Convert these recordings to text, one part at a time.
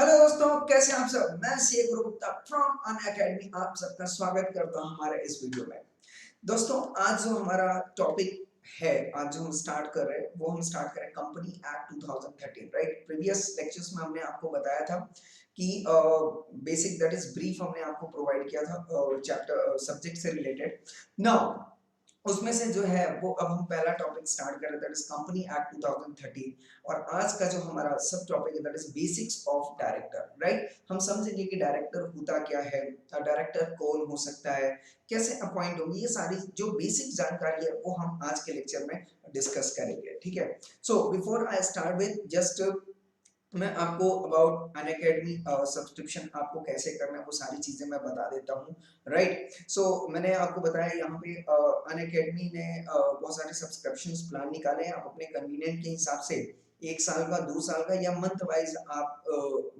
Hello दोस्तों, कैसे हैं आप सब? मैं सी गुरु गुप्ता फ्रॉम अन अकेडमी आप सबका स्वागत करता हूं हमारे इस वीडियो में। दोस्तों, आज जो हमारा टॉपिक है, आज जो हम स्टार्ट कर रहे हैं, वो हम स्टार्ट कर रहे हैं company act 2013, right? Previous lectures में हमने आपको बताया था कि बेसिक दैट इज ब्रीफ हमने आपको प्रोवाइड किया था चैप्टर सब्जेक्ट से रिलेटेड। नाउ उसमें से जो है वो अब हम पहला टॉपिक स्टार्ट कर रहे हैं दैट इज कंपनी एक्ट 2013 और आज का जो हमारा सब टॉपिक है that is basics of director, right? हम समझेंगे कि डायरेक्टर होता क्या है, डायरेक्टर कौन हो सकता है, कैसे अपॉइंट होंगे, ये सारी जो बेसिक जानकारी है वो हम आज के लेक्चर में डिस्कस करेंगे, ठीक है? So before I start with just मैं आपको अबाउट अनअकैडमी सब्सक्रिप्शन आपको कैसे करना है वो सारी चीजें मैं बता देता हूँ, राइट? सो मैंने आपको बताया यहाँ पे अनअकैडमी ने बहुत सारे सब्सक्रिप्शन प्लान निकाले हैं। आप अपने कन्वीनियंट के हिसाब से 1 साल का, 2 साल का या मंथ वाइज आप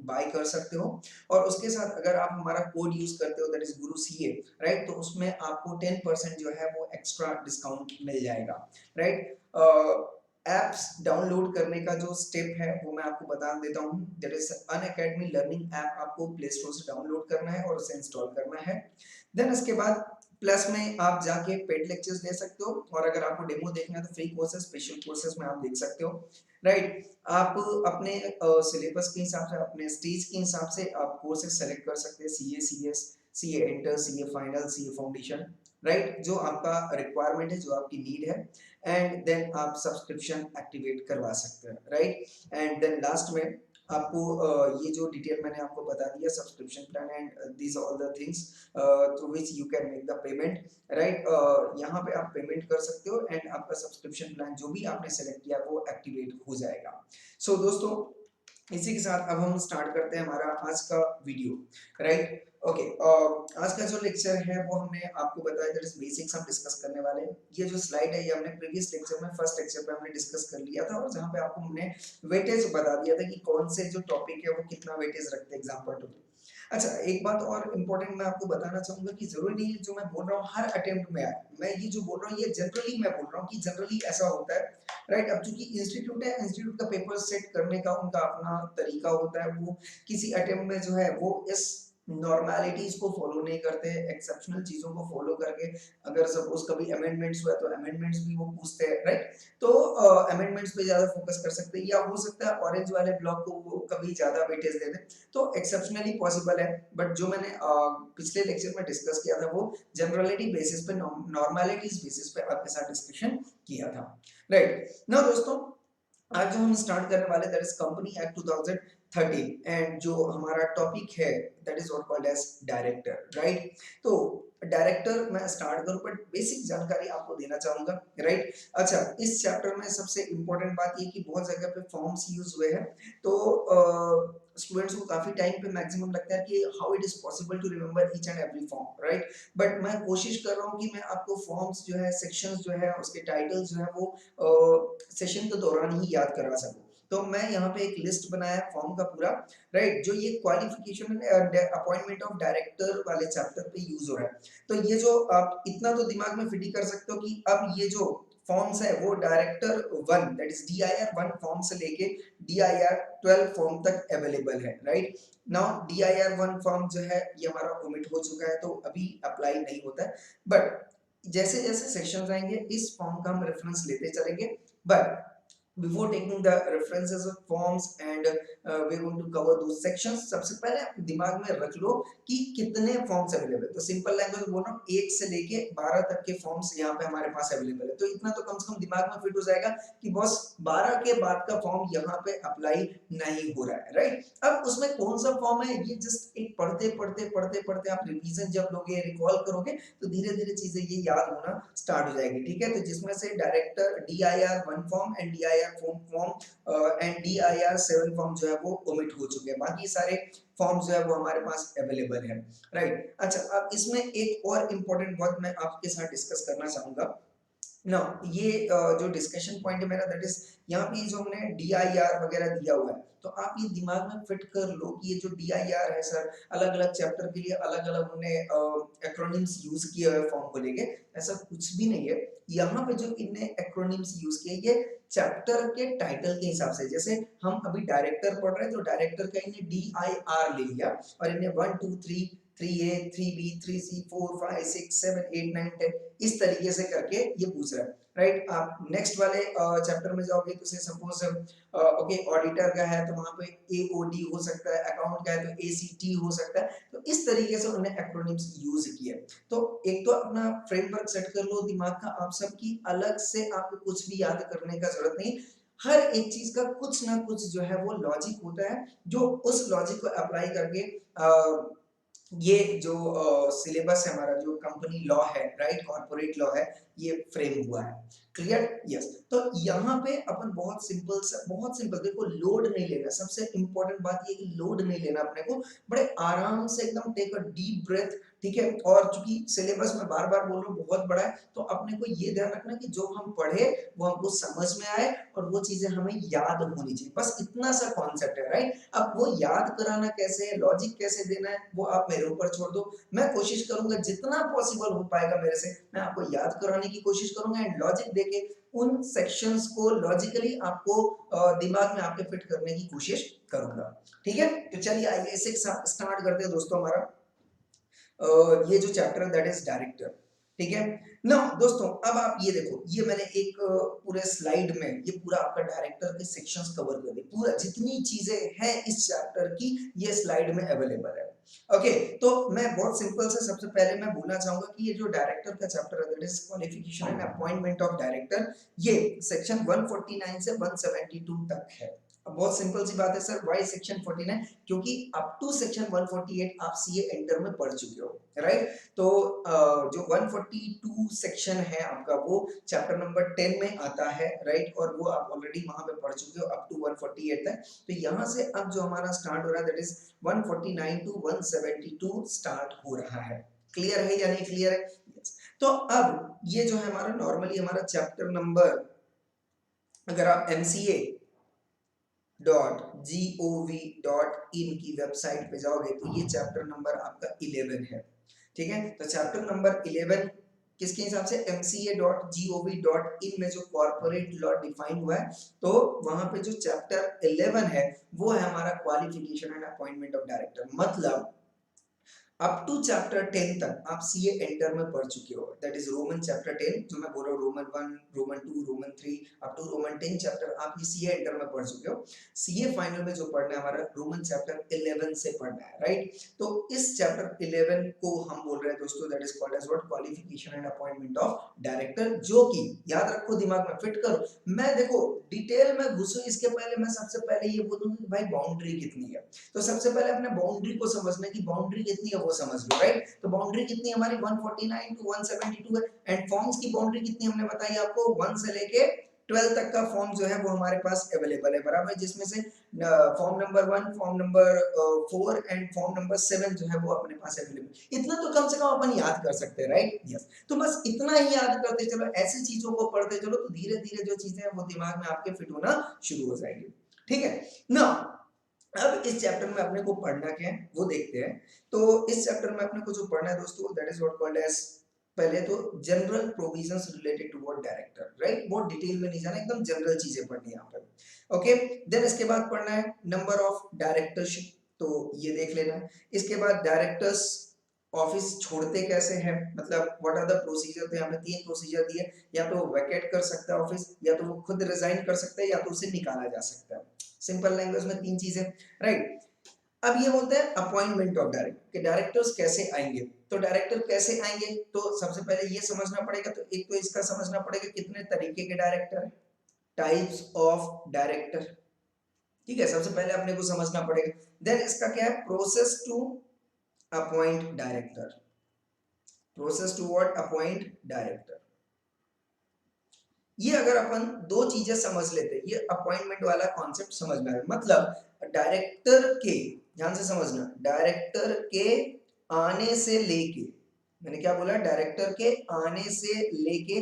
बाय कर सकते हो। और उसके साथ अगर आप हमारा कोड यूज करते हो that is Guru CA, right, तो उसमें आपको 10% जो है वो एक्स्ट्रा डिस्काउंट मिल जाएगा, राइट? एप्स डाउनलोड करने का जो स्टेप है वो मैं आपको बता देता हूँ। That is Unacademy learning app आपको प्ले स्टोर से डाउनलोड करना है और उसे इंस्टॉल करना है। देन उसके बाद प्लस में आप जाके पेड लेक्चर्स ले सकते हो और अगर आपको डेमो देखना है तो फ्री कोर्सेज, स्पेशल कोर्सेज में आप देख सकते हो, राइट? आप अपने सिलेबस के हिसाब से, अपने स्टेज के हिसाब से आप कोर्सेज सेलेक्ट कर सकते हैं। CA, CS, CA inter, CA final, CA foundation, right? जो आपका रिक्वायरमेंट है, जो आपकी नीड है, एंड देन आप सब्सक्रिप्शन एक्टिवेट करवा सकते हैं, राइट? एंड देन लास्ट में आपको ये जो डिटेल मैंने आपको बता दिया subscription plan and these all the things through which you can make the payment, right? यहाँ पे आप पेमेंट कर सकते हो एंड आपका सब्सक्रिप्शन प्लान जो भी आपने सेलेक्ट किया वो एक्टिवेट हो जाएगा। सो दोस्तों, इसी के साथ अब हम स्टार्ट करते हैं हमारा आज का वीडियो, राइट? ओके, आज का जो लेक्चर है वो हमने आपको बताया दैट इज बेसिक्स हम डिस्कस करने वाले हैं। ये जो स्लाइड है ये हमने प्रीवियस लेक्चर में, फर्स्ट लेक्चर पे हमने डिस्कस कर लिया था और जहां पे आपको हमने वेटेज बता दिया था कि कौन से जो टॉपिक है वो कितना वेटेज रखते हैं एग्जाम पॉइंट ऑफ व्यू। अच्छा, एक बात और इम्पोर्टेंट मैं आपको बताना चाहूंगा कि जरूरी नहीं है जो मैं बोल रहा हूँ हर अटेम्प्ट में आए। मैं ये जो बोल रहा हूँ ये जनरली मैं बोल रहा हूँ कि जनरली ऐसा होता है, राइट? अब चूंकि इंस्टीट्यूट है, इंस्टीट्यूट का पेपर सेट करने का उनका अपना तरीका होता है। वो किसी अटेम्प्ट में जो है वो इस नॉर्मेलिटीज को फॉलो नहीं करते, एक्सेप्शनल चीजों को फॉलो करके अगर सपोज कभी अमेंडमेंट्स हुआ तो अमेंडमेंट्स भी वो पूछते हैं, राइट? तो अमेंडमेंट्स पे ज्यादा फोकस कर सकते हैं या हो सकता है ऑरेंज वाले ब्लॉक को वो कभी ज्यादा वेटेज दे दें, तो एक्सेप्शनली पॉसिबल है। बट जो मैंने पिछले लेक्चर में डिस्कस किया था वो जनरलिटी बेसिस पे, नॉर्मेलिटीज बेसिस पे आपके साथ डिस्कशन किया था, राइट? ना दोस्तों, आज जो हम स्टार्ट करने वाले that is company act 2013 and जो हमारा टॉपिक है that is what called as director, right? तो डायरेक्टर मैं स्टार्ट करूं बट बेसिक जानकारी आपको देना चाहूंगा, राइट? अच्छा, इस चैप्टर में सबसे इंपॉर्टेंट बात ये कि बहुत जगह पे फॉर्म्स यूज हुए हैं, तो स्टूडेंट्स को काफी टाइम पे मैक्सिमम लगता है कि how it is possible to remember each and every form, right? But मैं कोशिश कर रहा हूँ कि मैं आपको फॉर्म्स जो है, सेक्शंस जो है, उसके टाइटल्स जो है वो सेशन के दौरान ही याद करा सकूं। तो मैं यहाँ पे एक लिस्ट बनाया फॉर्म का पूरा, राइट? जो ये क्वालिफिकेशन अपॉइंटमेंट ऑफ डायरेक्टर वाले चैप्टर पे यूज हो रहा है। तो ये जो आप इतना तो दिमाग में फिट ही कर सकते हो कि अब ये जो फॉर्म्स है वो director 1 that is DIR 1 form से लेके डीआईआर 12 फॉर्म तक अवेलेबल है, राइट? नाउ डीआईआर 1 फॉर्म जो है ये हमारा ओमिट हो चुका है तो अभी अप्लाई नहीं होता है। बट जैसे जैसे सेक्शंस आएंगे इस फॉर्म का हम रेफरेंस लेते चलेंगे। But before taking the references of forms and we're going to cover those sections, सबसे पहले आप दिमाग में रख लो कि कितने फॉर्म्स अवेलेबल है। तो सिंपल लैंग्वेज बोल रहा हूँ 1 से लेके 12 तक के फॉर्म्स यहाँ पे हमारे पास अवेलेबल है। तो इतना तो कम से कम दिमाग में फिट हो जाएगा कि बॉस 12 के बाद का फॉर्म यहाँ पे अप्लाई नहीं हो रहा है, राइट? अब उसमें कौन सा फॉर्म है ये जस्ट एक पढ़ते आप रिवीजन जब लोगे, रिकॉल करोगे तो धीरे धीरे चीजें ये याद होना स्टार्ट हो जाएगी, ठीक है? तो जिसमें से director DIR 1 form and DIR form and DIR 7 form जो है वो ओमिट हो चुके हैं। बाकी सारे फॉर्म्स जो है वो हमारे पास अवेलेबल है, राइट? अच्छा, अब इसमें एक और इम्पोर्टेंट बात मैं आपके साथ डिस्कस करना चाहूंगा ना ये जो डिस्कशन पॉइंट है मेरा दैट इज यहाँ पे जो हमने DIR वगैरह दिया हुआ है, तो आप ये दिमाग में फिट कर लो कि ये जो DIR है सर, अलग अलग चैप्टर के लिए अलग अलग उन्होंने एक्रोनिम्स यूज किए हुए फॉर्म को लेके, ऐसा कुछ भी नहीं है। यहाँ पे जो इनने एक्रोनिम्स यूज किए ये चैप्टर के टाइटल के हिसाब से, जैसे हम अभी डायरेक्टर पढ़ रहे हैं तो डायरेक्टर का इन्हें DIR ले लिया और इन्हें 1 2 3 3A 3B 3C 4 5 6 7 8 9 10 इस तरीके से करके ये पूछ रहा है, राइट। आप नेक्स्ट वाले चैप्टर में जाओगे तो से सपोज ओके ऑडिटर का है तो वहां पे AOD हो सकता है, अकाउंट का है तो ACT हो सकता है। तो इस तरीके से उन्होंने एक्रोनिम्स यूज किए। तो एक तो अपना फ्रेमवर्क सेट कर लो दिमाग का, आप सबकी अलग से आपको कुछ भी याद करने का जरूरत नहीं। हर एक चीज का कुछ ना कुछ जो है वो लॉजिक होता है, जो उस लॉजिक को अप्लाई करके ये जो सिलेबस है हमारा, जो कंपनी लॉ है, राइट, कॉर्पोरेट लॉ है, ये फ्रेम हुआ है। क्लियर? यस। तो यहाँ पे अपन बहुत सिंपल देखो, लोड नहीं लेना। सबसे इंपॉर्टेंट बात ये कि लोड नहीं लेना अपने को, बड़े आराम से एकदम टेक अ डीप ब्रेथ, ठीक है। और चूंकि सिलेबस में बार बार बोल रहा हूँ बहुत बड़ा है, तो अपने को ये ध्यान रखना कि जो हम पढ़े वो हमको समझ में आए और वो चीजें हमें याद होनी चाहिए, बस इतना सा कॉन्सेप्ट है, राइट। अब वो याद कराना कैसे है, लॉजिक कैसे देना है, वो आप मेरे ऊपर छोड़ दो। मैं कोशिश करूंगा जितना पॉसिबल हो पाएगा मेरे से, मैं आपको याद कराने की कोशिश करूंगा एंड लॉजिक देके उन सेक्शंस को लॉजिकली आपको दिमाग में आपके फिट करने की कोशिश करूंगा। ठीक है, तो चलिए आइए इसे स्टार्ट करते हैं दोस्तों। हमारा ये जो चैप्टर है दैट इज डायरेक्टर, ठीक है ना दोस्तों। अब आप ये देखो, ये मैंने एक पूरे स्लाइड में ये पूरा आपका डायरेक्टर के सेक्शंस कवर कर दिए, पूरा जितनी चीजें हैं इस चैप्टर की ये स्लाइड में अवेलेबल है। ओके, तो मैं बहुत सिंपल से सबसे पहले मैं बोलना चाहूंगा कि ये जो डायरेक्टर का चैप्टर है that is qualification and appointment of director, ये सेक्शन 149 से 172 तक है। अब बहुत सिंपल सी बात है सर, वाई सेक्शन 49? क्योंकि अप टू सेक्शन 148 आप सीए एंटर में पढ़ चुके हो, राइट। तो जो 142 सेक्शन है आपका वो चैप्टर नंबर 10 में आता है, राइट, और वो आप ऑलरेडी वहां पे पढ़ चुके हो अप टू 148 तक। तो यहाँ से अब जो हमारा स्टार्ट हो रहा है दैट इज 149 टू 172 स्टार्ट हो रहा है। क्लियर है या नहीं क्लियर है? yes. तो अब ये जो है हमारा नॉर्मली हमारा चैप्टर नंबर, अगर आप MCA .gov.in की वेबसाइट पे जाओगे तो ये चैप्टर नंबर आपका 11 है, ठीक है। तो चैप्टर नंबर 11 किसके हिसाब से? MCA.gov.in में जो कॉर्पोरेट लॉ डिफाइन हुआ है, तो वहां पे जो चैप्टर 11 है वो है हमारा qualification and appointment of director. मतलब अप टू चैप्टर 10 तक आप सीए एंटर में पढ़ चुके हो, दैट इज रोमन चैप्टर 10, जो मैं बोल रहा हूँ roman 1 roman 2 roman 3 up to roman 10 chapter आप ये सीए एंटर में पढ़ चुके हो। सीए फाइनल में जो पढ़ना है हमारा रोमन चैप्टर 11 से पढ़ना है, राइट। तो इस चैप्टर 11 को हम बोल रहे हैं दोस्तों that is called as what? Qualification and appointment of director, जो कि याद रखो, दिमाग में फिट करो। मैं देखो डिटेल में घुसूं इसके पहले मैं सबसे पहले ये बोलूंगा कि भाई बाउंड्री कितनी है। तो सबसे पहले अपने बाउंड्री को समझना कि बाउंड्री कितनी है वो समझ लो, राइट। तो बाउंड्री कितनी हमारी 149 टू 172 है एंड फॉर्म्स की बाउंड्री कितनी हमने बताई आपको 1 से लेके 12 तक का फॉर्म जो है वो हमारे पास अवेलेबल है, बराबर, जिसमें से form number 1 form number 4 and form number 7 जो है वो अपने पास अवेलेबल। इतना तो कम से कम अपन याद कर सकते हैं, राइट। यस, तो बस इतना ही याद करते चलो, ऐसी चीजों को पढ़ते चलो, तो धीरे धीरे जो चीजें हैं वो दिमाग में आपके फिट होना शुरू हो जाएगी। ठीक है ना। अब इस चैप्टर में अपने को पढ़ना क्या है वो देखते हैं। तो इस चैप्टर में अपने को जो पढ़ना है दोस्तों that is what called as, पहले तो general provisions related to what director, right. बहुत डिटेल में नहीं जाना, एकदम जनरल चीजें पढ़नी है यहाँ पर। ओके, देन इसके बाद पढ़ना है नंबर ऑफ डायरेक्टरशिप, तो ये देख लेना है। इसके बाद डायरेक्टर्स ऑफिस छोड़ते कैसे हैं, मतलब व्हाट आर द प्रोसीजर, तो यहाँ पे 3 प्रोसीजर दिए, या तो वैकेट कर सकता है ऑफिस, या तो वो खुद रिजाइन कर सकता है, या तो उसे निकाला जा सकता है। सिंपल लैंग्वेज में 3 चीजें, राइट। अब ये बोलते हैं अपॉइंटमेंट ऑफ डायरेक्टर कि डायरेक्टर्स कैसे आएंगे। तो डायरेक्टर कैसे आएंगे, तो सबसे पहले ये समझना पड़ेगा, तो एक तो इसका समझना पड़ेगा कितने तरीके के डायरेक्टर है, टाइप्स ऑफ डायरेक्टर, ठीक है, सबसे पहले अपने को समझना पड़ेगा। देन इसका क्या है? Process to appoint director, process to what? Appoint director. ये अगर अपन दो चीजें समझ लेते, ये अपॉइंटमेंट वाला कॉन्सेप्ट समझ में आए, मतलब डायरेक्टर के, ध्यान से समझना, डायरेक्टर के आने से लेके, मैंने क्या बोला? डायरेक्टर के आने से लेके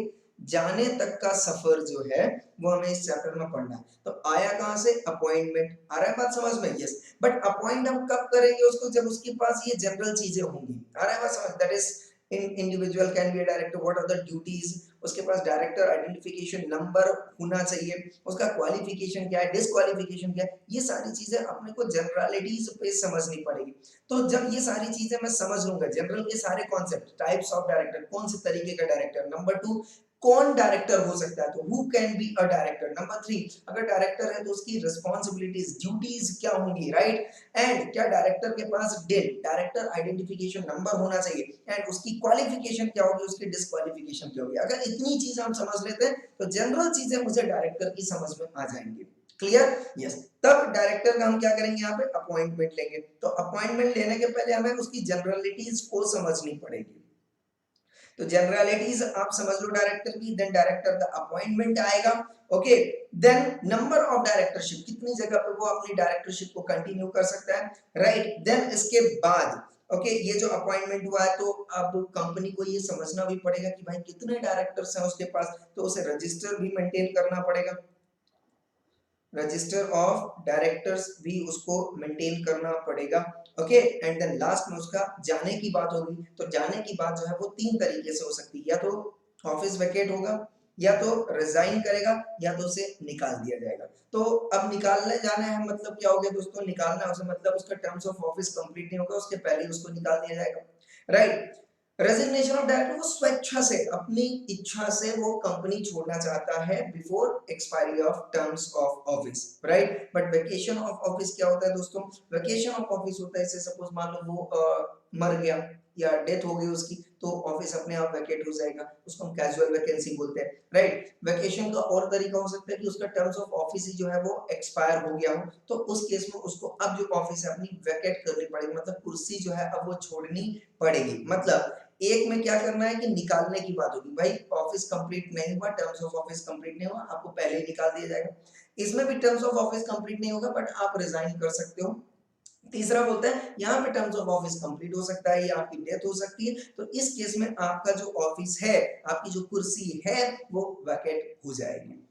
जाने तक का सफर जो है वो हमें इस चैप्टर में पढ़ना है। तो आया कहाँ से? अपॉइंटमेंट। आ रहा है बात समझ में? यस। बट अपॉइंट हम कब करेंगे उसको? जब उसके पास ये जनरल चीजें होंगी। आ रहा है बात समझ? That is individual can be a director, what are the duties, उसके पास डायरेक्टर आइडेंटिफिकेशन नंबर होना चाहिए, उसका क्वालिफिकेशन क्या है, डिसक्वालिफिकेशन क्या है, ये सारी चीजें अपने को जनरलिटीज पे समझनी पड़ेगी। तो जब ये सारी चीजें मैं समझ लूंगा, जनरल के सारे कॉन्सेप्ट, टाइप्स ऑफ डायरेक्टर, कौन से तरीके का डायरेक्टर, नंबर 2 कौन डायरेक्टर हो सकता है, तो who can be a director, number 3 अगर डायरेक्टर है तो उसकी रिस्पांसिबिलिटीज, ड्यूटीज क्या होंगी, राइट, एंड क्या डायरेक्टर के पास डिल, डायरेक्टर आइडेंटिफिकेशन नंबर होना चाहिए, एंड उसकी क्वालिफिकेशन क्या होगी, उसकी डिसक्वालिफिकेशन क्या होगी। अगर इतनी चीजें हम समझ लेते हैं तो जनरल चीजें मुझे डायरेक्टर की समझ में आ जाएंगी। क्लियर? यस। तब डायरेक्टर का हम क्या करेंगे, यहाँ पे अपॉइंटमेंट लेंगे। तो अपॉइंटमेंट लेने के पहले हमें उसकी जनरलिटीज को समझनी पड़ेगी। तो जनरलिटीज आप समझ लो डायरेक्टर की, देन डायरेक्टर का अपॉइंटमेंट आएगा, okay, then number of directorship, कितनी जगह पे वो अपनी डायरेक्टरशिप को कंटिन्यू कर सकता है, राइट, देन इसके बाद ओके ये जो अपॉइंटमेंट हुआ है तो अब कंपनी को ये समझना भी पड़ेगा कि भाई कितने डायरेक्टर्स हैं उसके पास, तो उसे रजिस्टर भी मेंटेन करना पड़ेगा, रजिस्टर ऑफ डायरेक्टर्स भी उसको मेंटेन करना पड़ेगा, ओके, एंड देन लास्ट में उसका जाने की बात होगी। तो जाने की बात जो है वो 3 तरीके से हो सकती है, या तो ऑफिस वैकेट होगा, या तो रिजाइन करेगा, या तो उसे निकाल दिया जाएगा। तो अब निकालने जाना है मतलब क्या हो गया दोस्तों, निकालना है उसे मतलब उसका टर्म्स ऑफ ऑफिस कंप्लीट नहीं होगा, उसके पहले ही उसको निकाल दिया जाएगा, राइट। रेजिग्नेशन ऑफ डायरेक्टर, वो स्वेच्छा से, अपनी इच्छा से वो कंपनी छोड़ना चाहता है before expiry of terms of office, right. But vacation of office क्या होता है दोस्तों, वेकेशन ऑफ ऑफिस होता है इससे सपोज मान लो वो मर गया या डेथ हो गई उसकी, तो ऑफिस अपने आप वैकेट हो जाएगा, उसको हम कैजुअल वैकेंसी बोलते हैं, राइट। वैकेशन का और तरीका हो सकता है कि उसका टर्म्स ऑफ ऑफिस ही जो है वो एक्सपायर हो गया हो, तो उस केस में उसको अब जो ऑफिस है अपनी वैकेट करनी पड़ेगी, मतलब कुर्सी जो है अब वो छोड़नी पड़ेगी। मतलब एक में क्या करना है कि निकालने की बात होगी, भाई ऑफिस कंप्लीट नहीं हुआ, टर्म्स ऑफ ऑफिस कंप्लीट नहीं हुआ, आपको पहले ही निकाल दिया जाएगा। इसमें भी टर्म्स ऑफ ऑफिस कंप्लीट नहीं होगा बट आप रिजाइन कर सकते हो। तीसरा बोलता है यहाँ पे टर्म्स ऑफ ऑफिस कंप्लीट हो सकता है या आपकी डेथ हो सकती है, तो इस केस में आपका जो ऑफिस है, आपकी जो कुर्सी है वो वैकेट हो जाएगी।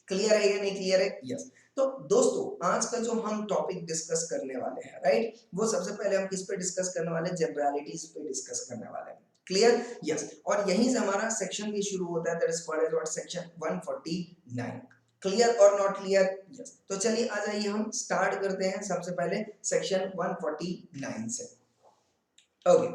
क्लियर है या नहीं क्लियर है? यस। तो दोस्तों आज का जो हम टॉपिक डिस्कस करने वाले हैं, राइट, वो सबसे पहले हम किस पे डिस्कस करने वाले हैं, जनरलिटीज पे डिस्कस करने वाले हैं। क्लियर? यस। और यहीं से हमारा सेक्शन भी शुरू होता है, that is called as what, section 149। Clear और नॉट क्लियर? यस। तो चलिए आ जाइए हम स्टार्ट करते हैं सबसे पहले सेक्शन 149 से। ओके,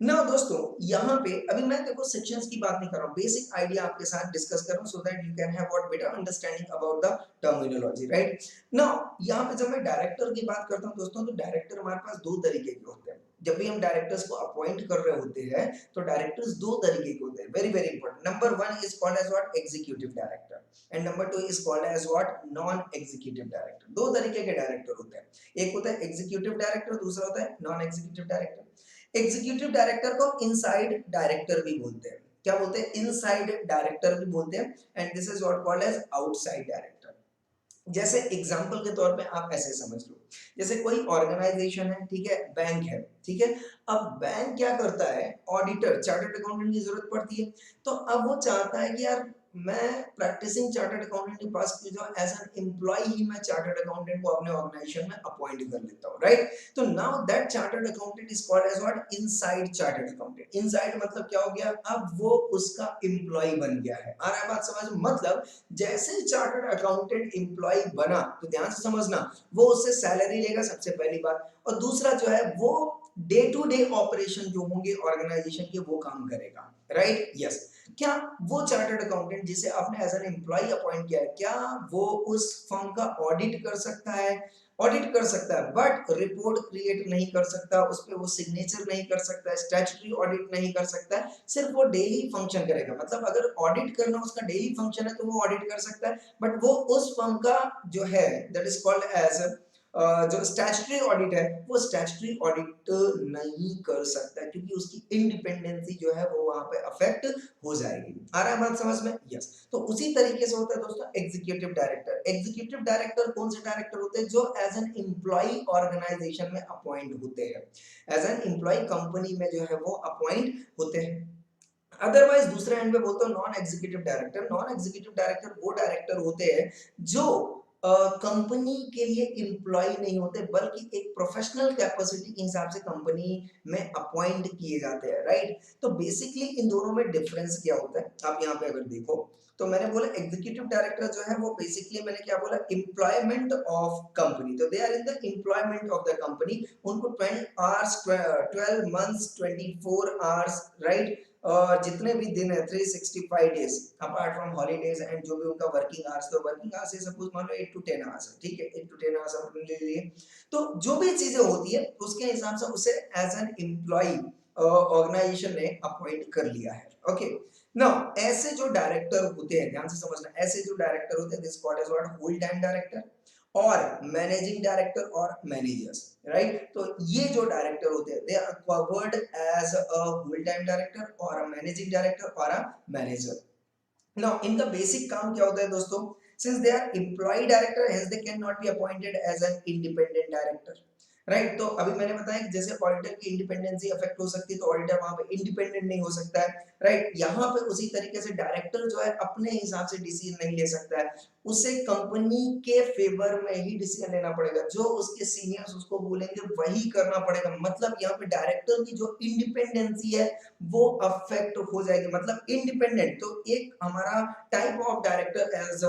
नाउ दोस्तों यहाँ पे अभी मैं देखो सेक्शंस की बात नहीं कर रहा हूँ, बेसिक आइडिया आपके साथ डिस्कस कर रहा हूँ, so that you can have what better understanding about the terminology, right. Now यहाँ पे जब मैं डायरेक्टर की बात करता हूँ दोस्तों, तो डायरेक्टर हमारे पास दो तरीके के होते हैं। जब भी हम डायरेक्टर्स को अपॉइंट कर रहे होते हैं तो डायरेक्टर्स दो तरीके के होते हैं, very very important. Number 1 is called as what, executive director, and number 2 is called as what, non executive director. दो तरीके के डायरेक्टर होते हैं, एक होता है एग्जीक्यूटिव डायरेक्टर, दूसरा होता है non executive director. Executive director को इनसाइड डायरेक्टर भी बोलते हैं, क्या बोलते हैं, इनसाइड डायरेक्टर भी बोलते हैं, and this is what called as outside director. जैसे एग्जांपल के तौर पे आप ऐसे समझ लो, जैसे कोई ऑर्गेनाइजेशन है, ठीक है, बैंक है, ठीक है, अब बैंक क्या करता है, ऑडिटर, चार्टर्ड अकाउंटेंट की जरूरत पड़ती है, तो अब वो चाहता है कि यार मैं प्रैक्टिसिंग चार्टर्ड अकाउंटेंट के पास की जो एज एन एम्प्लॉय ही मैं चार्टर्ड अकाउंटेंट को अपने ऑर्गेनाइजेशन में अपॉइंट कर लेता हूँ, राइट। तो now that chartered accountant is called as what, inside chartered accountant. Inside मतलब क्या हो गया, अब वो उसका एम्प्लॉय बन गया है। आ रहा है बात समझ, मतलब जैसे चार्टर्ड अकाउंटेंट एम्प्लॉय बना, तो ध्यान से समझना, वो उससे सैलरी लेगा सबसे पहली बात, और दूसरा जो है वो डे टू डे ऑपरेशन जो होंगे ऑर्गेनाइजेशन के वो काम करेगा, राइट। यस। क्या वो चार्टर्ड अकाउंटेंट जिसे आपने एज एन एम्प्लॉय अपॉइंट किया है, क्या वो उस फर्म का ऑडिट कर सकता है, ऑडिट कर सकता है, बट रिपोर्ट क्रिएट नहीं कर सकता, उस पे वो सिग्नेचर नहीं कर सकता, स्टैट्यूटरी ऑडिट नहीं कर सकता, सिर्फ वो डेली फंक्शन करेगा। मतलब अगर ऑडिट करना उसका डेली फंक्शन है तो वो ऑडिट कर सकता है, बट वो उस फर्म का जो है दैट इज कॉल्ड एज जो स्टैट्यूटरी ऑडिट है वो स्टैट्यूटरी ऑडिट नहीं कर सकता, क्योंकि उसकी इंडिपेंडेंसी जो है वो वहां पे अफेक्ट हो जाएगी। आ रहा है बात समझ में? यस। तो उसी तरीके से होता है दोस्तों एग्जीक्यूटिव डायरेक्टर। एग्जीक्यूटिव डायरेक्टर कौन से डायरेक्टर होते हैं, जो एज एन एम्प्लॉय ऑर्गेनाइजेशन में अपॉइंट होते हैं, एज एन एम्प्लॉय कंपनी में जो है वो अपॉइंट होते हैं। अदरवाइज दूसरे एंड पे बोलते हो non executive director. Non executive director वो डायरेक्टर होते हैं जो कंपनी के लिए एम्प्लॉय नहीं होते, बल्कि एक प्रोफेशनल कैपेसिटी के हिसाब से कंपनी में अपॉइंट किए जाते हैं, राइट। तो बेसिकली इन दोनों में डिफरेंस क्या होता है, आप यहाँ पे अगर देखो तो मैंने बोला एग्जीक्यूटिव डायरेक्टर जो है वो बेसिकली मैंने क्या बोला, एम्प्लॉयमेंट ऑफ कंपनी। तो they are in the employment of the company. उनको 12 आवर्स 12 मंथ्स 24 आवर्स, राइट, और जितने भी दिन है 365 days apart from holidays and जो भी उनका वर्किंग आवर्स, तो वर्किंग आवर्स से सपोज मान लो 8 टू 10 आवर्स है, ठीक है, 8 टू 10 आवर्स अपने ले लिए। तो जो भी चीजें होती है उसके हिसाब से उसे एज एन एम्प्लॉय ऑर्गेनाइजेशन ने अपॉइंट कर लिया है। ओके, नाउ ऐसे जो डायरेक्टर होते हैं, ध्यान से समझना, ऐसे जो डायरेक्टर होते हैं this called as what, whole time director और मैनेजिंग डायरेक्टर और मैनेजर्स, राइट। तो ये जो डायरेक्टर होते हैं they are covered as a whole time director और अ मैनेजिंग डायरेक्टर और अ मैनेजर। नाउ इनका बेसिक काम क्या होता है दोस्तों, since they are employ director hence they can not be appointed as an independent director, right. तो अभी मैंने बताया कि जैसे ऑडिटर की इंडिपेंडेंसी अफेक्ट हो सकती है, तो ऑडिटर वहां पे इंडिपेंडेंट नहीं हो सकता है, राइट। यहाँ पे उसी तरीके से डायरेक्टर जो है अपने हिसाब से डिसीजन नहीं ले सकता है, उसे कंपनी के फेवर में ही डिसीजन लेना पड़ेगा, जो उसके सीनियर्स उसको बोलेंगे वही करना पड़ेगा। मतलब यहाँ पे डायरेक्टर की जो इंडिपेंडेंसी है वो अफेक्ट हो जाएगी, मतलब इंडिपेंडेंट। तो एक हमारा type of director as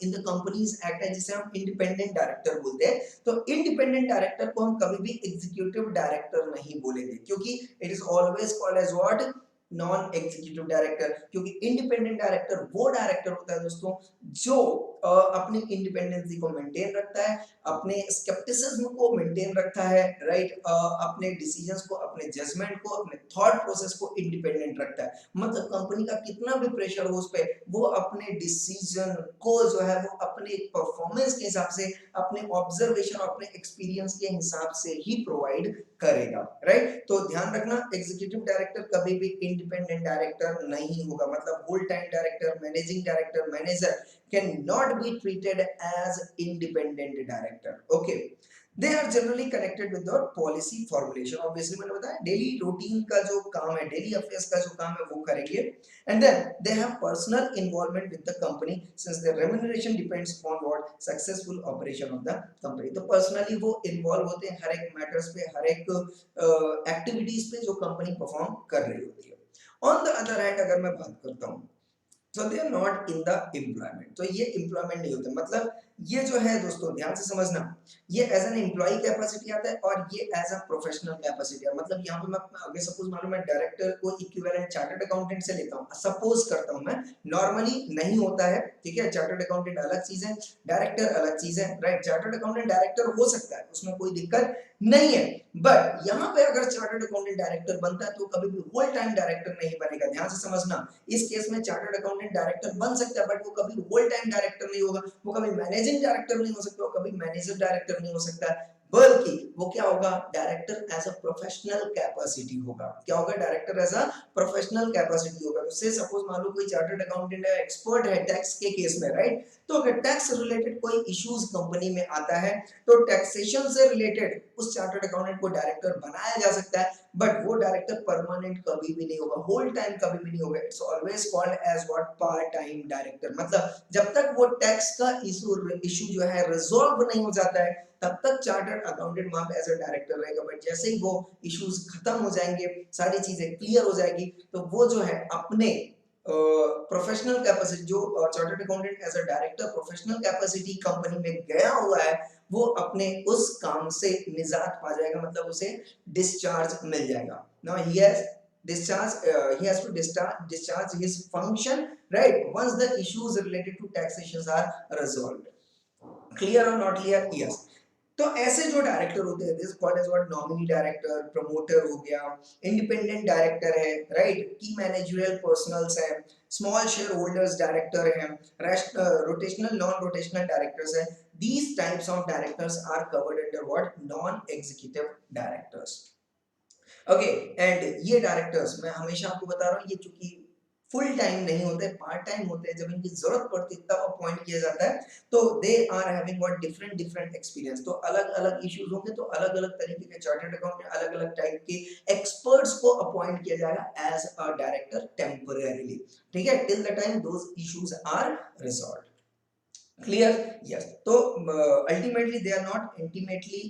in the companies act है जिसे हम इंडिपेंडेंट डायरेक्टर बोलते हैं। तो इंडिपेंडेंट डायरेक्टर को हम कभी भी एग्जीक्यूटिव डायरेक्टर नहीं बोलेंगे, क्योंकि it is always called as what, non executive director. क्योंकि इंडिपेंडेंट डायरेक्टर वो डायरेक्टर होता है दोस्तों जो अपनी इंडिपेंडेंसी को मेंटेन रखता है, अपने स्केप्टिसिज्म को मेंटेन रखता है, राइट, अपने डिसीजंस को, अपने जजमेंट को, अपने थॉट प्रोसेस को इंडिपेंडेंट रखता है। मतलब कंपनी का कितना भी प्रेशर हो उस पे, वो अपने डिसीजन को जो है वो अपने परफॉर्मेंस के हिसाब से, अपने ऑब्जर्वेशन और अपने एक्सपीरियंस के हिसाब से ही प्रोवाइड करेगा, राइट। तो ध्यान रखना एग्जीक्यूटिव डायरेक्टर कभी भी इंडिपेंडेंट डायरेक्टर नहीं होगा। मतलब whole time director, managing director, manager can not be treated as independent director. Okay, they are generally connected with your policy formulation. Obviously मैंने बताया डेली रूटीन का जो काम है, डेली अफेयर्स का जो काम है वो करेंगे। And then they have personal involvement with the company since their remuneration depends upon what, successful operation of the company. तो पर्सनली वो इन्वॉल्व होते हैं हर एक मैटर्स पे, हर एक एक्टिविटीज पे जो कंपनी परफॉर्म कर रही होती है। ऑन द अदर हैंड अगर मैं बात करता हूँ, so they are not in the employment. तो ये एम्प्लॉयमेंट नहीं होते। मतलब ये जो है दोस्तों ध्यान से समझना, ये एज एन एम्प्लॉय कैपेसिटी आता है और ये एज अ प्रोफेशनल कैपेसिटी है। मतलब यहाँ पे मैं अगर सपोज मानो मैं डायरेक्टर को इक्विवेलेंट चार्टर्ड अकाउंटेंट से लेता हूँ, सपोज करता हूँ मैं, नॉर्मली नहीं होता है, ठीक है। चार्टर्ड अकाउंटेंट अलग चीज है, डायरेक्टर अलग चीज है, राइट। चार्टर्ड अकाउंटेंट डायरेक्टर हो सकता है, उसमें कोई दिक्कत नहीं है, बट यहाँ पे अगर चार्टर्ड अकाउंटेंट डायरेक्टर बनता है तो कभी भी होल टाइम डायरेक्टर नहीं बनेगा। ध्यान से समझना, इस केस में चार्टर्ड अकाउंटेंट डायरेक्टर बन सकता है, बट वो कभी होल टाइम डायरेक्टर नहीं होगा, वो कभी मैनेजिंग डायरेक्टर नहीं हो सकता, वो कभी मैनेजर डायरेक्टर नहीं हो सकता, बल्कि वो क्या होगा, director as a professional capacity होगा। क्या होगा, director as a professional capacity होगा। तो से सपोज मान लो कोई चार्टर्ड अकाउंटेंट है, एक्सपर्ट है टैक्स के केस में, राइट। तो अगर टैक्स रिलेटेड कोई इश्यूज कंपनी में आता है तो टैक्सेशन से रिलेटेड उस चार्टर्ड अकाउंटेंट को डायरेक्टर बनाया जा सकता है, बट वो डायरेक्टर परमानेंट कभी भी नहीं होगा, होल टाइम कभी भी नहीं होगा। It's always called as what, part time director. मतलब जब तक वो टैक्स का इशू जो है रिजॉल्व नहीं हो जाता है तब तक चार्टर्ड अकाउंटेंट वहां पे एज अ डायरेक्टर रहेगा, बट जैसे ही वो इश्यूज खत्म हो जाएंगे, सारी चीजें क्लियर हो जाएगी, तो वो जो है अपने प्रोफेशनल कैपेसिटी, जो chartered accountant as a director professional capacity company में गया हुआ है, वो अपने उस काम से निजात पा जाएगा, मतलब उसे डिस्चार्ज मिल जाएगा। Now he has he has to discharge his function, right, once the issues related to taxations are resolved. Clear or not clear? Yes. तो ऐसे जो डायरेक्टर होते हैं this called as what, nominee director, promoter हो गया, independent director है, right, की managerial personnels है, स्मॉल शेयर होल्डर्स डायरेक्टर है, रोटेशनल नॉन रोटेशनल डायरेक्टर्स है। these types of directors are covered under what, non executive directors। Okay, and ये directors मैं हमेशा आपको बता रहा हूँ, ये चूंकि फुल टाइम नहीं होते, पार्ट टाइम होते हैं, जब इनकी जरूरत पड़ती है तब अपॉइंट किया जाता है। तो they are having what different different experience, तो अलग अलग इश्यूज होंगे तो अलग अलग तरीके के चार्टर्ड अकाउंटेंट, अलग अलग टाइप के एक्सपर्ट्स को अपॉइंट किया जाएगा एज अ डायरेक्टर टेम्परेरीली, ठीक है, till the time those issues are resolved. Clear? Yes. So ultimately they are not intimately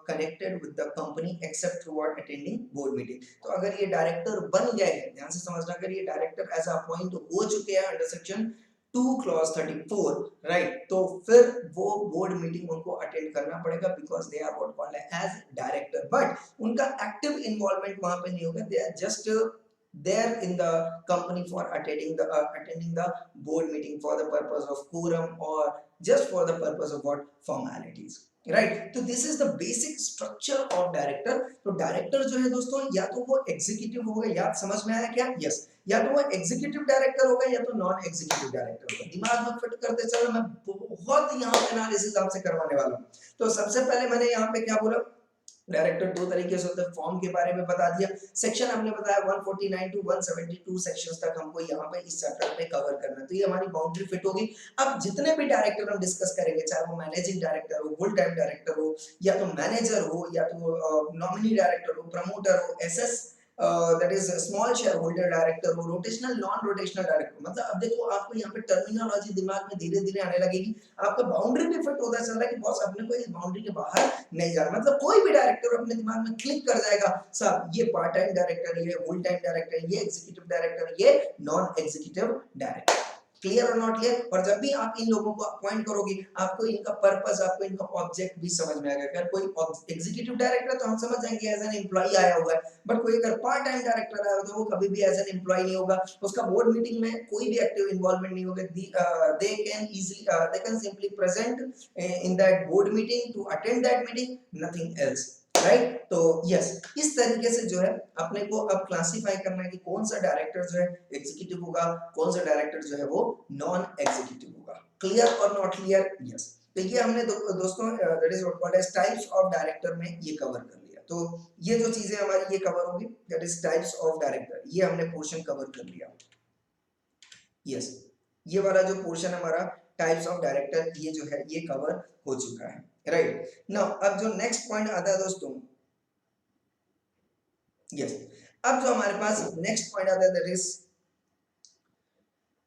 connected with the company except through what attending board meeting. तो अगर ये director बन गए हैं, ध्यान से समझना, अगर ये डायरेक्टर एज अपॉइंट हो चुके हैं अंडर सेक्शन 2 क्लॉज 34, राइट, तो फिर वो बोर्ड मीटिंग उनको अटेंड करना पड़ेगा because they are what called as director, but उनका एक्टिव इन्वॉल्वमेंट वहां पे नहीं होगा, they are just there in the company for attending the board meeting for the purpose of quorum or just for the purpose of what formalities, right? तो this is the basic structure of director. तो director जो है दोस्तों, या तो वो executive होगा, या समझ में आया क्या? यस, या तो वो एग्जीक्यूटिव डायरेक्टर होगा या तो नॉन एग्जीक्यूटिव डायरेक्टर होगा। दिमाग में फिट करते चलो, मैं बहुत यहाँ पे एनालिसिस आपसे करवाने वाला हूँ। तो सबसे पहले मैंने यहाँ पे क्या बोला, डायरेक्टर दो तरीके से होते हैं, फॉर्म के बारे में बता दिया, सेक्शन हमने बताया 149 टू 172 सेक्शंस तक हमको यहाँ पे इस चैप्टर में कवर करना है, तो ये हमारी बाउंड्री फिट होगी। अब जितने भी डायरेक्टर हम डिस्कस करेंगे, चाहे वो मैनेजिंग डायरेक्टर हो, फुल टाइम डायरेक्टर हो, या तो मैनेजर हो, या तो नॉमिनी डायरेक्टर हो, प्रमोटर हो, SS that is small share holder director हो, रोटेशनल नॉन रोटेशनल डायरेक्टर, मतलब अब देखो आपको यहाँ पे टर्मिनोलॉजी दिमाग में धीरे धीरे आने लगेगी, आपका बाउंड्री भी फिट होता चल रहा है कि बॉस अपने को इस बाउंड्री के बाहर नहीं जाना, मतलब कोई भी डायरेक्टर अपने दिमाग में क्लिक कर जाएगा, साहब ये पार्ट टाइम डायरेक्टर, ये फुल टाइम डायरेक्टर, ये एग्जीक्यूटिव डायरेक्टर, ये नॉन एग्जीक्यूटिव डायरेक्टर। क्लियर और नॉट क्लियर? और जब भी आप इन लोगों को अपॉइंट करोगे, आपको इनका पर्पस, आपको इनका ऑब्जेक्ट भी समझ में आएगा। अगर कोई एग्जीक्यूटिव डायरेक्टर तो हम समझ जाएंगे एज एन एम्प्लॉई आया हुआ है, बट कोई अगर पार्ट टाइम डायरेक्टर आया हो तो वो कभी भी एज एन एम्प्लॉई नहीं होगा, उसका बोर्ड मीटिंग में कोई भी एक्टिव इन्वॉल्वमेंट नहीं होगा। They can simply present in that board meeting to attend that meeting, nothing else, right? तो यस, इस तरीके से जो है अपने को अब क्लासिफाई करना है कि कौन सा डायरेक्टर जो है एग्जीक्यूटिव होगा, कौन सा डायरेक्टर जो है वो नॉन एग्जीक्यूटिव होगा। क्लियर और नॉट क्लियर? यस। तो ये हमने दोस्तों that is what called as types of director में ये कवर कर लिया। तो ये जो चीजें हमारी ये कवर होगी, that is types of director, ये हमने पोर्शन कवर कर लिया। यस, ये वाला जो पोर्शन हमारा टाइप्स ऑफ डायरेक्टर, ये जो है ये कवर हो चुका है, राइट? नाउ अब जो नेक्स्ट पॉइंट आता है दोस्तों, यस, अब जो हमारे पास नेक्स्ट पॉइंट आता है that is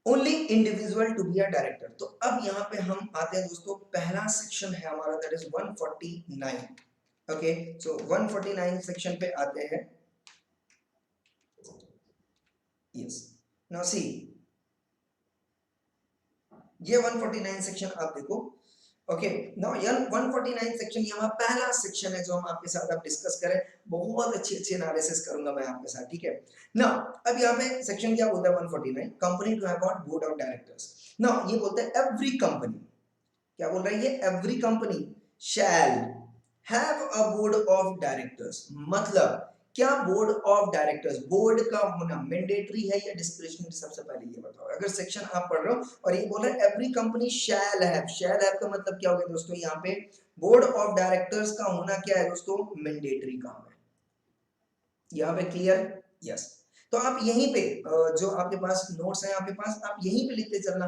only individual to be a director. तो अब यहाँ पे हम आते हैं दोस्तों, पहला सेक्शन है हमारा that is 149। Okay, so 149 section पे आते हैं। यस, नाउ सी, ये 149 सेक्शन आप देखो। ओके, नाउ ये 149 सेक्शन ये हमारा पहला सेक्शन है जो हम आपके साथ अब डिस्कस करें। बहुत अच्छी अच्छी एनालिसिस करूंगा मैं आपके साथ, ठीक है? नाउ अब यहाँ पे सेक्शन क्या बोलता है 149, company to have got board of directors. Now ये बोलता है एवरी कंपनी, क्या बोल रहा है ये? Every company shall have a board of directors. मतलब क्या बोर्ड ऑफ डायरेक्टर्स, बोर्ड का होना मैंडेटरी है या डिस्क्रिशनरी? सबसे पहले ये बताओ। अगर सेक्शन आप पढ़ रहे हो और ये बोल रहा है every company shall have, shall have का मतलब क्या हो गया दोस्तों? यहाँ पे बोर्ड ऑफ डायरेक्टर्स का होना क्या है दोस्तों? मैंडेटरी काम है। यहाँ पे क्लियर? यस। तो आप यहीं पे जो आपके पास नोट्स हैं आपके पास, आप यहीं पे लिखते चलना,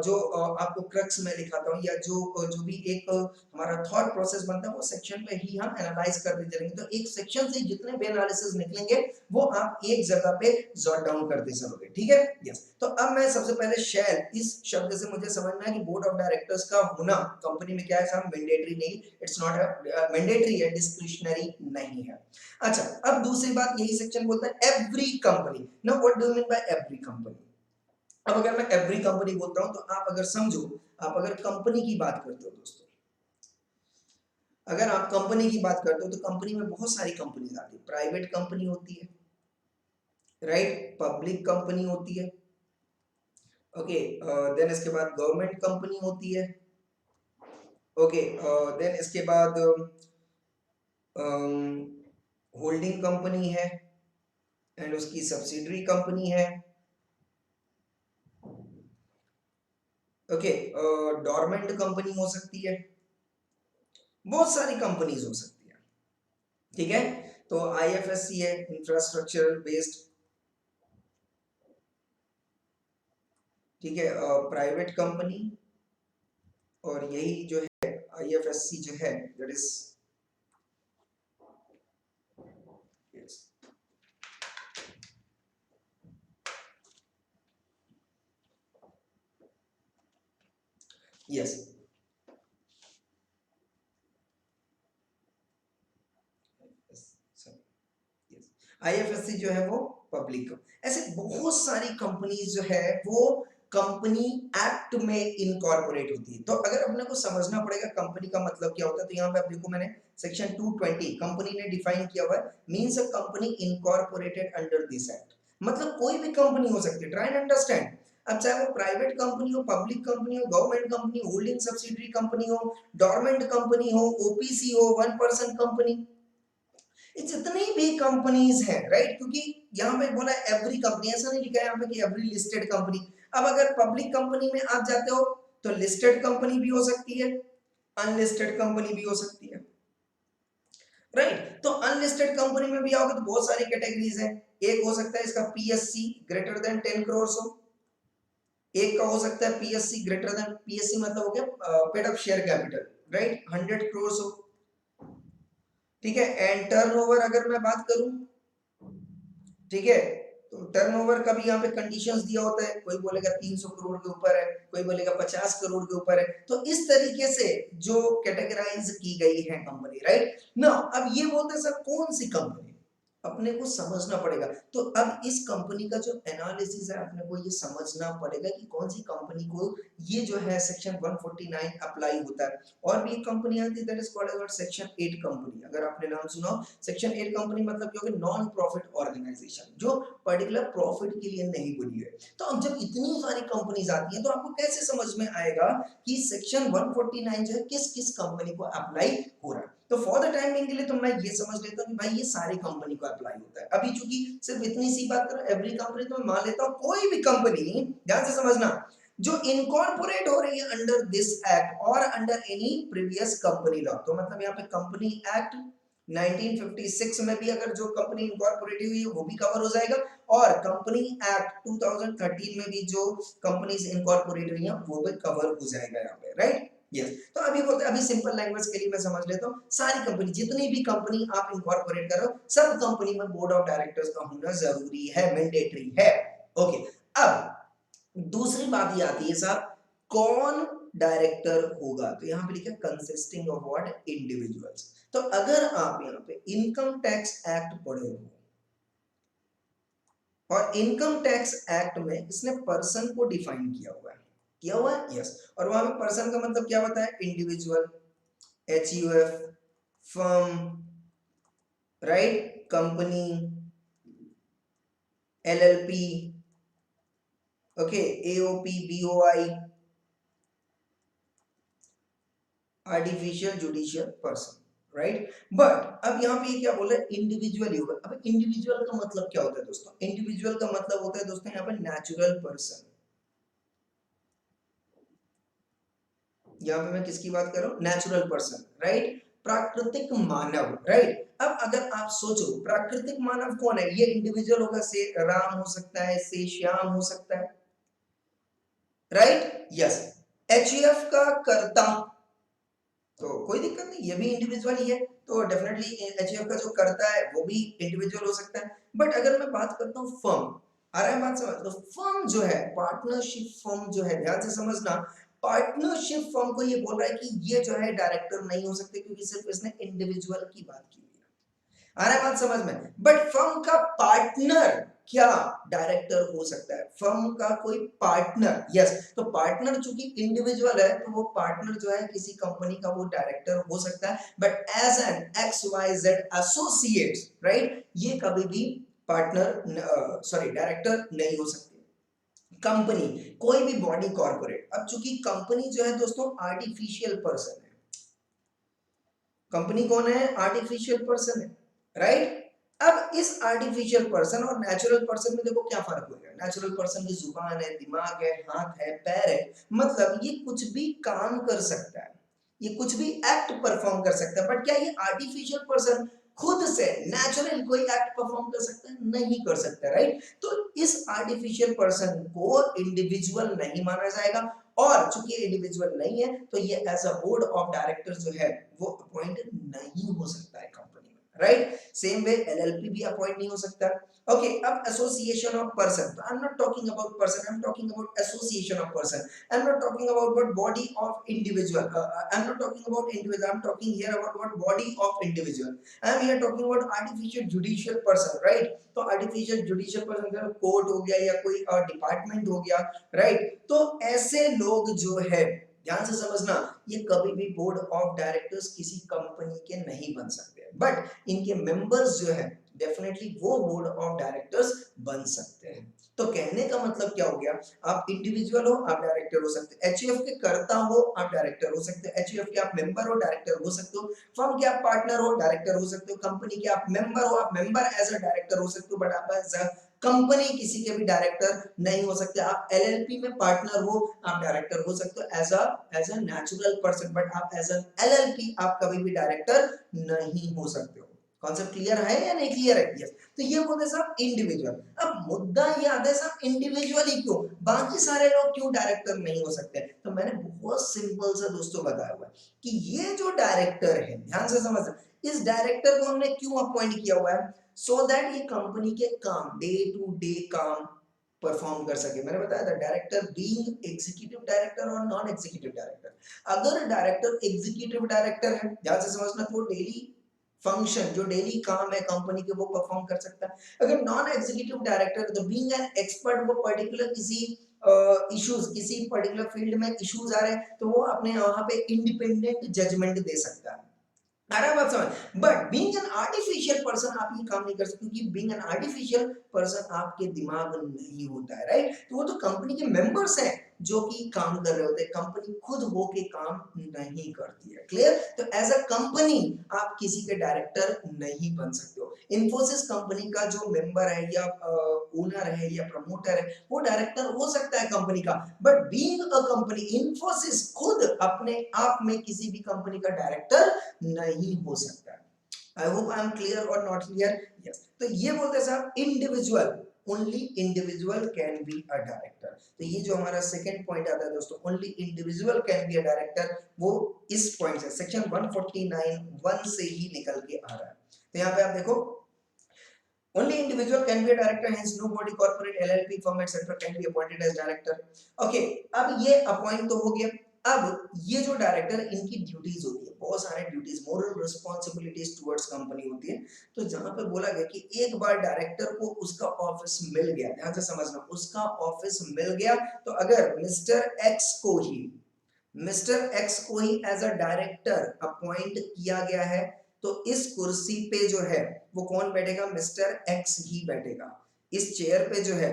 जो आपको क्रक्स में लिखाता हूँ, या जो भी एक हमारा थॉट प्रोसेस बनता है वो सेक्शन पे ही हम एनालाइज करते चलेंगे। तो एक सेक्शन से जितने भी एनालिसिस निकलेंगे वो आप एक जगह पे जॉट डाउन करते चलोगे, ठीक है? यस। तो अब मैं सबसे पहले शैल, इस शब्द से मुझे समझना है कि बोर्ड ऑफ डायरेक्टर्स का होना कंपनी में क्या है साहब? मैंडेटरी नहीं, इट्स नॉट मैंडेटरी है, डिस्क्रिशनरी नहीं है। अच्छा, अब दूसरी बात यही सेक्शन बोलता है every company. Now what do you mean by every company? अब अगर मैं एवरी कंपनी बोलता हूं तो आप अगर समझो, आप अगर कंपनी की बात करते हो दोस्तों, अगर आप कंपनी की बात करते हो तो कंपनी में बहुत सारी कंपनीज आती है। प्राइवेट कंपनी होती है, राइट? पब्लिक कंपनी होती है, ओके, देन इसके बाद गवर्नमेंट कंपनी होती है, ओके, देन इसके बाद होल्डिंग कंपनी है एंड उसकी सब्सिडरी कंपनी है, ओके, डोरमेंट कंपनी हो सकती है, बहुत सारी कंपनीज हो सकती है, ठीक है? तो आईएफएससी है, इंफ्रास्ट्रक्चर बेस्ड, ठीक है, प्राइवेट कंपनी, और यही जो है आईएफएससी जो है that is yes yes IFSC जो है वो पब्लिक, ऐसे बहुत सारी कंपनीज जो है वो कंपनी एक्ट में इनकॉर्पोरेट होती है। तो अगर अपने को समझना पड़ेगा कंपनी का मतलब क्या होता है, तो यहाँ पे आप देखो मैंने सेक्शन 220 कंपनी ने डिफाइन किया हुआ है, means a company incorporated under this act. मतलब कोई भी कंपनी हो सकती है, ट्राई एंड अंडरस्टैंड। अब चाहे वो प्राइवेट कंपनी हो, पब्लिक कंपनी हो, government company, holding subsidiary company हो, डोरमेंट कंपनी हो, ओपीसी हो, वन पर्सन कंपनी, जितनी भी कंपनीज हैं, राइट, क्योंकि यहाँ पे बोला एवरी कंपनी, ऐसा नहीं लिखा है यहाँ पे कि एवरी लिस्टेड कंपनी। अब अगर पब्लिक कंपनी में आप जाते हो तो लिस्टेड कंपनी भी हो सकती है, अनलिस्टेड कंपनी भी हो सकती है, राइट। तो अनलिस्टेड कंपनी में भी आओगे तो बहुत सारी कैटेगरीज हैं। एक हो सकता है इसका पीएससी ग्रेटर देन 10 करोड़ हो, एक का हो सकता है पीएससी ग्रेटर देन, पीएससी मतलब हो गया paid up share capital, right, 100 crore हो, ठीक है। एंड टर्नओवर अगर मैं बात करूं, ठीक है, तो टर्नओवर का भी यहाँ पे कंडीशंस दिया होता है, कोई बोलेगा 300 करोड़ के ऊपर है, कोई बोलेगा 50 करोड़ के ऊपर है। तो इस तरीके से जो कैटेगराइज की गई है कंपनी, राइट ना। अब ये बोलते हैं सर कौन सी कंपनी, अपने को समझना पड़ेगा। तो अब इस कंपनी का जो एनालिसिस है अपने को ये समझना पड़ेगा कि कौन सी कंपनी को ये जो है सेक्शन 149 अप्लाई होता है। और भी एक कंपनी आती है that is called as section 8 company, अगर आपने नाम सुना हो। सेक्शन 8 कंपनी मतलब क्या होगी, नॉन प्रॉफिट ऑर्गेनाइजेशन, जो पर्टिकुलर प्रॉफिट के लिए नहीं बनी है। तो अब जब इतनी सारी कंपनीज आती हैं तो आपको कैसे समझ में आएगा कि सेक्शन 149 जो है किस किस कंपनी को अप्लाई हो रहा है। तो फॉर द टाइम बिंग के लिए तो मैं ये समझ लेता हूँ कि भाई ये सारी कंपनी को अप्लाई होता है। अभी चूंकि सिर्फ इतनी सी बात करो एवरी कंपनी, तो मैं मान लेता हूँ कोई भी कंपनी, ध्यान से समझना, जो इनकॉर्पोरेट हो रही है अंडर दिस एक्ट और under any previous company law. तो मतलब यहाँ पे कंपनी एक्ट 1956 में भी अगर जो कंपनी इनकॉर्पोरेट हुई है वो भी कवर हो जाएगा, और कंपनी एक्ट 2013 में भी जो कंपनीज इनकॉर्पोरेट हुई हैं वो भी कवर हो जाएगा यहाँ पे, राइट। यस, तो अभी बोलते हैं, अभी सिंपल लैंग्वेज के लिए मैं समझ लेता हूँ, सारी कंपनी, जितनी भी कंपनी आप इनकॉर्पोरेट कर रहे हो, सब कंपनी में बोर्ड ऑफ डायरेक्टर्स का होना जरूरी है, मैंडेटरी है। ओके, अब दूसरी बात ये आती है साहब, कौन डायरेक्टर होगा, तो यहाँ पे लिखा कंसिस्टिंग ऑफ व्हाट, इंडिविजुअल्स। तो अगर आप यहाँ पे इनकम टैक्स एक्ट पढ़े हो, और इनकम टैक्स एक्ट में इसने पर्सन को डिफाइन किया हुआ है, यस। और वहां पे पर्सन का मतलब क्या होता है, individual, HUF, firm, right, company, LLP, okay, AOP, BOI, artificial judicial person, right. But अब यहाँ पे क्या बोल रहा है, इंडिविजुअल ही होगा। अब इंडिविजुअल का मतलब क्या होता है दोस्तों, इंडिविजुअल का मतलब होता है दोस्तों यहाँ पे नेचुरल पर्सन। यहाँ पे मैं किसकी बात कर रहा हूँ, नेचुरल पर्सन, राइट, प्राकृतिक मानव, राइट। अब अगर आप सोचो प्राकृतिक मानव कौन है, ये इंडिविजुअल होगा, से राम हो सकता है, से श्याम हो सकता है, राइट, यस। HUF का कर्ता, तो कोई दिक्कत नहीं, ये भी इंडिविजुअल ही है, तो डेफिनेटली HUF का जो कर्ता है वो भी इंडिविजुअल हो सकता है। बट अगर मैं बात करता हूँ फर्म, आ रहा है बात समझ, तो फर्म जो है, पार्टनरशिप फर्म जो है, ध्यान से समझना, पार्टनरशिप फर्म को ये बोल रहा है कि ये जो है डायरेक्टर नहीं हो सकते, क्योंकि सिर्फ इसने इंडिविजुअल की बात की है। आ रहा है बात समझ में। बट फर्म का पार्टनर क्या डायरेक्टर हो सकता है, फर्म का कोई पार्टनर, यस। तो पार्टनर चूंकि इंडिविजुअल है तो वो पार्टनर जो है किसी कंपनी का वो डायरेक्टर हो सकता है, but as an XYZ associates, right, ये कभी भी पार्टनर सॉरी डायरेक्टर नहीं हो सकते। कंपनी, कोई भी बॉडी कॉर्पोरेट, अब चूंकि कंपनी जो है दोस्तों आर्टिफिशियल पर्सन है, कंपनी कौन है, आर्टिफिशियल पर्सन है, राइट। अब इस आर्टिफिशियल पर्सन और नेचुरल पर्सन में देखो क्या फर्क होगा, नेचुरल पर्सन की जुबान है, दिमाग है, हाथ है, पैर है, मतलब ये कुछ भी काम कर सकता है, ये कुछ भी एक्ट परफॉर्म कर सकता है। बट क्या ये आर्टिफिशियल पर्सन खुद से नेचुरल कोई एक्ट परफॉर्म कर सकता है? नहीं कर सकता, राइट? तो इस आर्टिफिशियल पर्सन को इंडिविजुअल नहीं माना जाएगा, और चूंकि इंडिविजुअल नहीं है तो ये as a board of director जो है वो अपॉइंट नहीं हो सकता है कंपनी में, राइट? सेम वे एलएलपी भी अपॉइंट नहीं हो सकता। ओके, अब एसोसिएशन ऑफ पर्सन, तो I am not talking about person, I am talking about association of person. I'm not talking about what body of individual. I'm not talking about individual. I'm talking here about what body of individual. I'm here talking about artificial judicial person, right? तो artificial judicial person का court हो गया या कोई department हो गया, right? तो ऐसे लोग जो है, ध्यान से समझना, ये कभी भी बोर्ड ऑफ डायरेक्टर्स किसी कंपनी के नहीं बन सकते, बट इनके मेंबर्स जो है डेफिनेटली वो बोर्ड ऑफ डायरेक्टर्स बन सकते हैं। तो कहने का मतलब क्या हो गया, आप इंडिविजुअल हो आप डायरेक्टर हो सकते हो, एचयूएफ के कर्ता हो आप डायरेक्टर हो सकते हो, एचयूएफ के आप मेंबर हो डायरेक्टर हो सकते हो, फर्म के आप पार्टनर हो डायरेक्टर हो सकते हो, कंपनी के आप मेंबर हो आप मेंबर एज अ डायरेक्टर हो सकते हो, बट आप एज अ कंपनी किसी के भी डायरेक्टर नहीं हो सकते। आप एलएलपी में पार्टनर हो आप डायरेक्टर हो सकते हो as a natural person, but आप एज एन एलएलपी आप कभी भी डायरेक्टर नहीं हो सकते हो। कॉन्सेप्ट क्लियर है या नहीं क्लियर है? यस। तो ये बोलते हैं साहब इंडिविजुअल। अब मुद्दा ये आता है साहब इंडिविजुअल ही क्यों, बाकी सारे लोग क्यों डायरेक्टर नहीं हो सकते? तो मैंने बहुत सिंपल सा दोस्तों बताया हुआ है कि ये जो डायरेक्टर है, ध्यान से समझना, इस डायरेक्टर को हमने क्यों अपॉइंट किया हुआ है? सो दैट ये कंपनी के काम, डे टू डे काम परफॉर्म कर सके। मैंने बताया था डायरेक्टर बीइंग एग्जीक्यूटिव डायरेक्टर और नॉन एग्जीक्यूटिव डायरेक्टर। अगर डायरेक्टर एग्जीक्यूटिव डायरेक्टर है, ध्यान से समझना, तो डेली फंक्शन जो डेली काम है कंपनी के वो परफॉर्म कर सकता है। अगर नॉन एग्जीक्यूटिव डायरेक्टर, तो बीइंग एन एक्सपर्ट, वो पर्टिकुलर किसी इश्यूज, किसी पर्टिकुलर फील्ड में इश्यूज आ रहे हैं तो वो अपने वहां पे इंडिपेंडेंट जजमेंट दे सकता है। बात समझ। But being an artificial person आप ये काम नहीं कर सकते, क्योंकि बीइंग एन आर्टिफिशियल पर्सन आपके दिमाग नहीं होता है, राइट? तो वो तो कंपनी के मेंबर्स हैं जो कि काम कर रहे होते हैं, कंपनी खुद होके काम नहीं करती है। क्लियर? तो एज अ कंपनी आप किसी के डायरेक्टर नहीं बन सकते हो। इन्फोसिस कंपनी का जो मेंबर है या ओनर है या प्रमोटर है वो डायरेक्टर हो सकता है कंपनी का, but being a company, Infosys खुद अपने आप में किसी भी कंपनी का डायरेक्टर नहीं हो सकता। आई होप आई एम क्लियर और नॉट क्लियर? यस। तो ये बोलते हैं साहब individual, only individual can be a director. तो ये जो हमारा सेकंड पॉइंट आता है दोस्तों, only individual can be a director, वो इस पॉइंट से सेक्शन 149(1) से ही निकल के आ रहा है। तो यहाँ पे आप देखो, only individual can be a director, hence no body corporate LLP firm etc can be appointed as director. Okay, अब ये अपॉइंट तो हो गया। अब ये जो डायरेक्टर, इनकी ड्यूटीज होती है, बहुत सारे duties, moral responsibilities towards company होती है। तो जहां पे बोला गया कि एक बार डायरेक्टर को उसका ऑफिस मिल गया, ध्यान से समझना, उसका ऑफिस मिल गया, तो अगर मिस्टर एक्स को ही एज अ डायरेक्टर अपॉइंट किया गया है, तो इस कुर्सी पे जो है वो कौन बैठेगा? मिस्टर एक्स ही बैठेगा। इस चेयर पे जो है,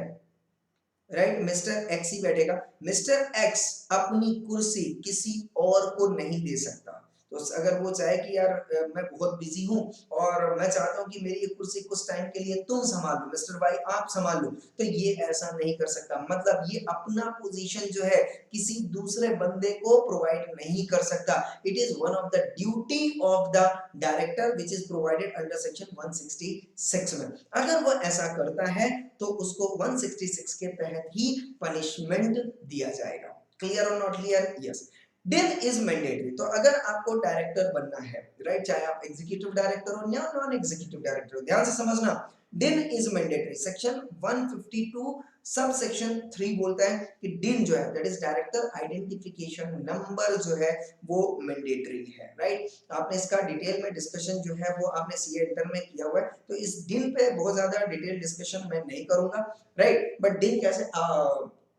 राइट, मिस्टर एक्स ही बैठेगा। मिस्टर एक्स अपनी कुर्सी किसी और को नहीं दे सकता। तो अगर वो चाहे कि यार मैं बहुत बिजी हूँ और मैं चाहता हूँ कि मेरी ये कुर्सी कुछ टाइम के लिए तुम संभाल लो, मिस्टर भाई आप संभाल लो, तो ये ऐसा नहीं कर सकता। मतलब ये अपना पोजीशन जो है किसी दूसरे बंदे को प्रोवाइड नहीं कर सकता। It is one of the duty of the director which is provided under section 166 में। अगर वो ऐसा करता है तो उसको 166 के तहत ही पनिशमेंट दिया जाएगा। क्लियर और नॉट क्लियर? यस। डिन इज मैंडेटरी। तो अगर आपको डायरेक्टर बनना है, राइट, चाहे आप एग्जीक्यूटिव डायरेक्टर हो या नॉन एग्जीक्यूटिव डायरेक्टर हो, ध्यान से समझना, डिन is mandatory. Section 152 sub section 3 बोलता है कि डिन जो है, that is director identification number, जो है वो मैंडेटरी है, राइट? आपने इसका डिटेल में डिस्कशन जो है वो आपने सीए इंटर में किया हुआ है, तो इस डिन पे बहुत ज्यादा डिटेल डिस्कशन मैं नहीं करूंगा, राइट? बट डिन कैसे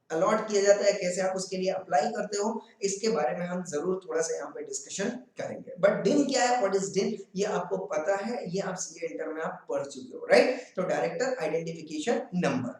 अलॉट किया जाता है, कैसे आप उसके लिए अप्लाई करते हो, इसके बारे में हम जरूर थोड़ा सा यहाँ पे डिस्कशन करेंगे। बट डिन क्या है, व्हाट इज डिन, ये आपको पता है, ये आप सीए इंटर में आप पढ़ चुके हो, राइट? तो director identification number.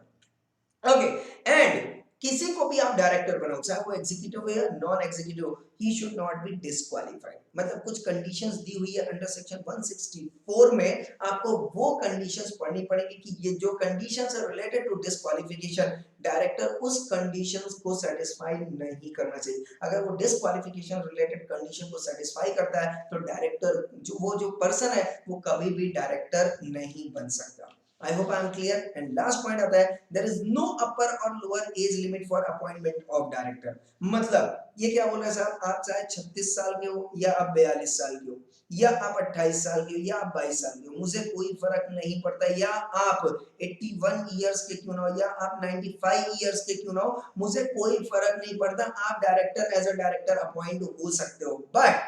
Okay, and किसी को भी आप डायरेक्टर बनाओ, चाहे वो एग्जीक्यूटिव हो या non executive, he should not be disqualified. मतलब कुछ कंडीशंस दी हुई है अंडर सेक्शन 164 में, आपको वो कंडीशंस पढ़नी पड़ेगी कि ये जो कंडीशंस है रिलेटेड टू डिस्क्वालिफिकेशन, डायरेक्टर उस कंडीशंस को सेटिस्फाई नहीं करना चाहिए। अगर वो डिस्क्वालिफिकेशन रिलेटेड कंडीशन को सेटिस्फाई करता है तो डायरेक्टर जो पर्सन है वो कभी भी डायरेक्टर नहीं बन सकता। I hope I am clear. And last point आता है, there is no upper or lower age limit for appointment of director. मतलब ये क्या बोल रहा है साहब, आप चाहे 36 साल के हो या आप 42 साल के हो या आप 28 साल के हो या आप 22 साल के हो, मुझे कोई फर्क नहीं पड़ता, या आप 81 इयर्स के क्यों ना हो या आप 95 इयर्स के क्यों ना हो, मुझे कोई फर्क नहीं पड़ता, आप director as a director appoint हो सकते हो। But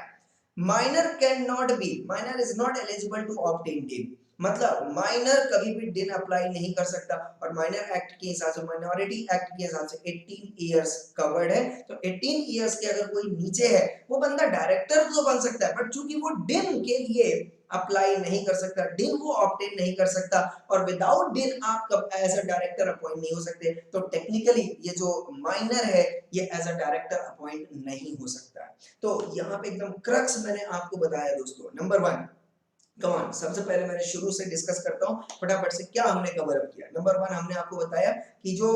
minor can not be, minor is not eligible to obtain DIN. मतलब माइनर कभी भी डिन अप्लाई नहीं कर सकता, और माइनर एक्ट के हिसाब से, माइनॉरिटी एक्ट के हिसाब से 18 इयर्स कवर्ड है। तो 18 इयर्स के अगर कोई नीचे है वो बंदा डायरेक्टर तो बन सकता है, बट चूंकि वो डिन के लिए अप्लाई नहीं कर सकता, डिन वो ऑब्टेन नहीं कर सकता, और विदाउट डिन आप कब एज अ डायरेक्टर अपॉइंट नहीं हो सकते, तो टेक्निकली ये जो माइनर है ये एज अ डायरेक्टर अपॉइंट नहीं हो सकता। तो यहाँ पे एकदम क्रक्स मैंने आपको बताया दोस्तों। नंबर 1, कमान सबसे पहले मैंने शुरू से डिस्कस करता हूँ फटाफट से, क्या हमने कवर अप किया। नंबर 1 हमने आपको बताया कि जो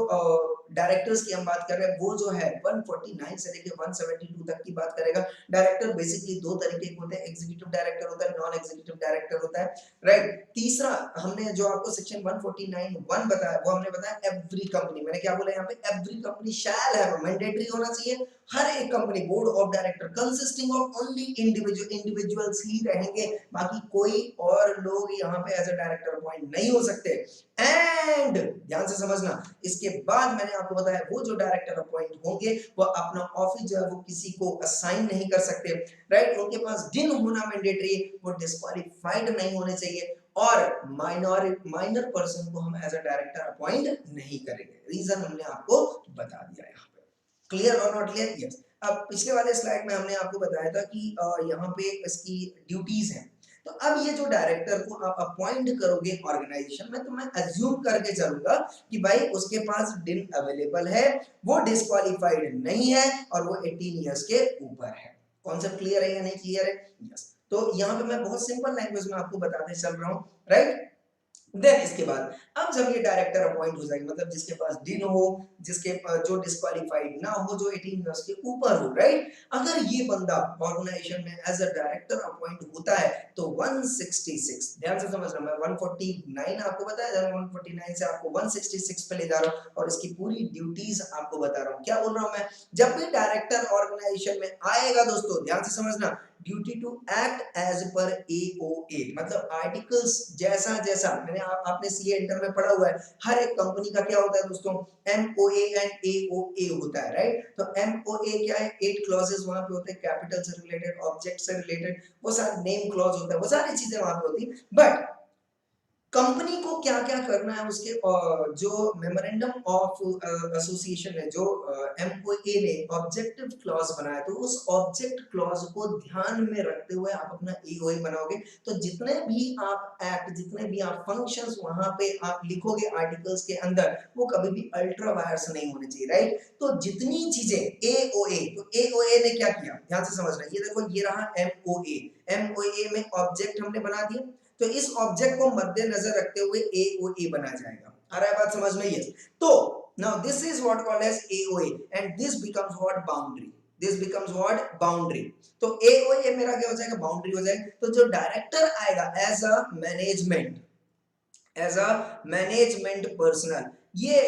डायरेक्टर्स की हम बात कर रहे हैं वो जो है 149 से लेके 172 तक की बात करेगा। डायरेक्टर बेसिकली दो तरीके के होते हैं, एग्जीक्यूटिव डायरेक्टर होता है, नॉन एग्जीक्यूटिव डायरेक्टर होता है, राइट। तीसरा हमने जो आपको सेक्शन 149(1) बताया वो हमने बताया एवरी कंपनी, मैंने क्या बोला यहाँ पे, every company shall have, mandatory होना चाहिए, हर एक company board of director consisting of only individuals ही रहेंगे, बाकी कोई और लोग यहाँ पे एज अ डायरेक्टर अपॉइंट नहीं हो सकते। एंड ध्यान से समझना, इसके बाद मैंने आपको बताया वो जो डायरेक्टर अपॉइंट होंगे वो अपना ऑफिस जो है वो किसी को असाइन नहीं कर सकते, राइट। उनके पास डिन होना मैंडेटरी, वो डिस्क्वालिफाइड नहीं होने चाहिए, और माइनर पर्सन को हम एज अ डायरेक्टर अपॉइंट नहीं करेंगे। रीजन हमने आपको बता दिया यहाँ पे। क्लियर और नॉट क्लियर? यस। अब पिछले वाले स्लाइड में हमने आपको बताया था कि यहाँ पे इसकी ड्यूटीज हैं। तो अब ये जो डायरेक्टर को आप अपॉइंट करोगे ऑर्गेनाइजेशन में, तो मैं अज्यूम करके चलूंगा कि भाई उसके पास डिन अवेलेबल है, वो डिस्क्वालिफाइड नहीं है, और वो 18 इयर्स के ऊपर है। कॉन्सेप्ट क्लियर है या नहीं क्लियर है? यस। तो यहाँ पे मैं बहुत सिंपल लैंग्वेज में आपको बताते चल रहा हूँ, राइट। देन इसके बाद अब जब ये डायरेक्टर अपॉइंट हो जाएगी, मतलब जिसके पास डिन हो, जिसके पास जो डिस्क्वालिफाइड ना हो, जो 18 इयर्स के ऊपर हो, राइट। अगर ये बंदा ऑर्गेनाइजेशन में एज अ डायरेक्टर अपॉइंट होता है तो 166, ध्यान से समझना, मैं 149 आपको बताया, 149 से आपको 166 पे ले जा रहा हूँ और इसकी पूरी ड्यूटीज आपको बता रहा हूँ। क्या बोल रहा हूँ मैं, जब भी डायरेक्टर ऑर्गेनाइजेशन में आएगा दोस्तों, ध्यान से समझना, duty to act as per AOA, मतलब आर्टिकल्स जैसा जैसा मैंने आपने सीए इंटर में पढ़ा हुआ है, हर एक कंपनी का क्या होता है दोस्तों, एमओए एंड एओए होता है, राइट। तो एमओए क्या है, 8 क्लॉजेस वहां पे होते हैं, कैपिटल से रिलेटेड, ऑब्जेक्ट से रिलेटेड, वो सारे नेम क्लॉज होता है, वो सारी चीजें वहां पे होती है। बट कंपनी को क्या क्या करना है, उसके जो मेमोरेंडम ऑफ एसोसिएशन है, जो एमओए ने ऑब्जेक्टिव क्लॉज बनाया, तो उस ऑब्जेक्ट क्लॉज को ध्यान में रखते हुए आप अपना ईओए बनाओगे। तो जितने भी आप एक्ट, जितने भी आप फंक्शंस वहां पे आप लिखोगे आर्टिकल्स के अंदर, वो कभी भी अल्ट्रा वायर्स नहीं होने चाहिए, राइट। तो जितनी चीजें एओए, तो एओए ने क्या किया, ध्यान से समझना, ये देखो ये रहा एमओए, एमओए में ऑब्जेक्ट हमने बना दिया, तो इस ऑब्जेक्ट को मद्देनजर रखते हुए एओए बना जाएगा। आ रहा है बात समझ में? यस। तो now this is what called as AOA, and this becomes what, boundary, this becomes what, boundary. तो एओए मेरा क्या हो जाएगा, बाउंड्री हो जाएगा। तो जो डायरेक्टर आएगा as a management, as a management personal, ये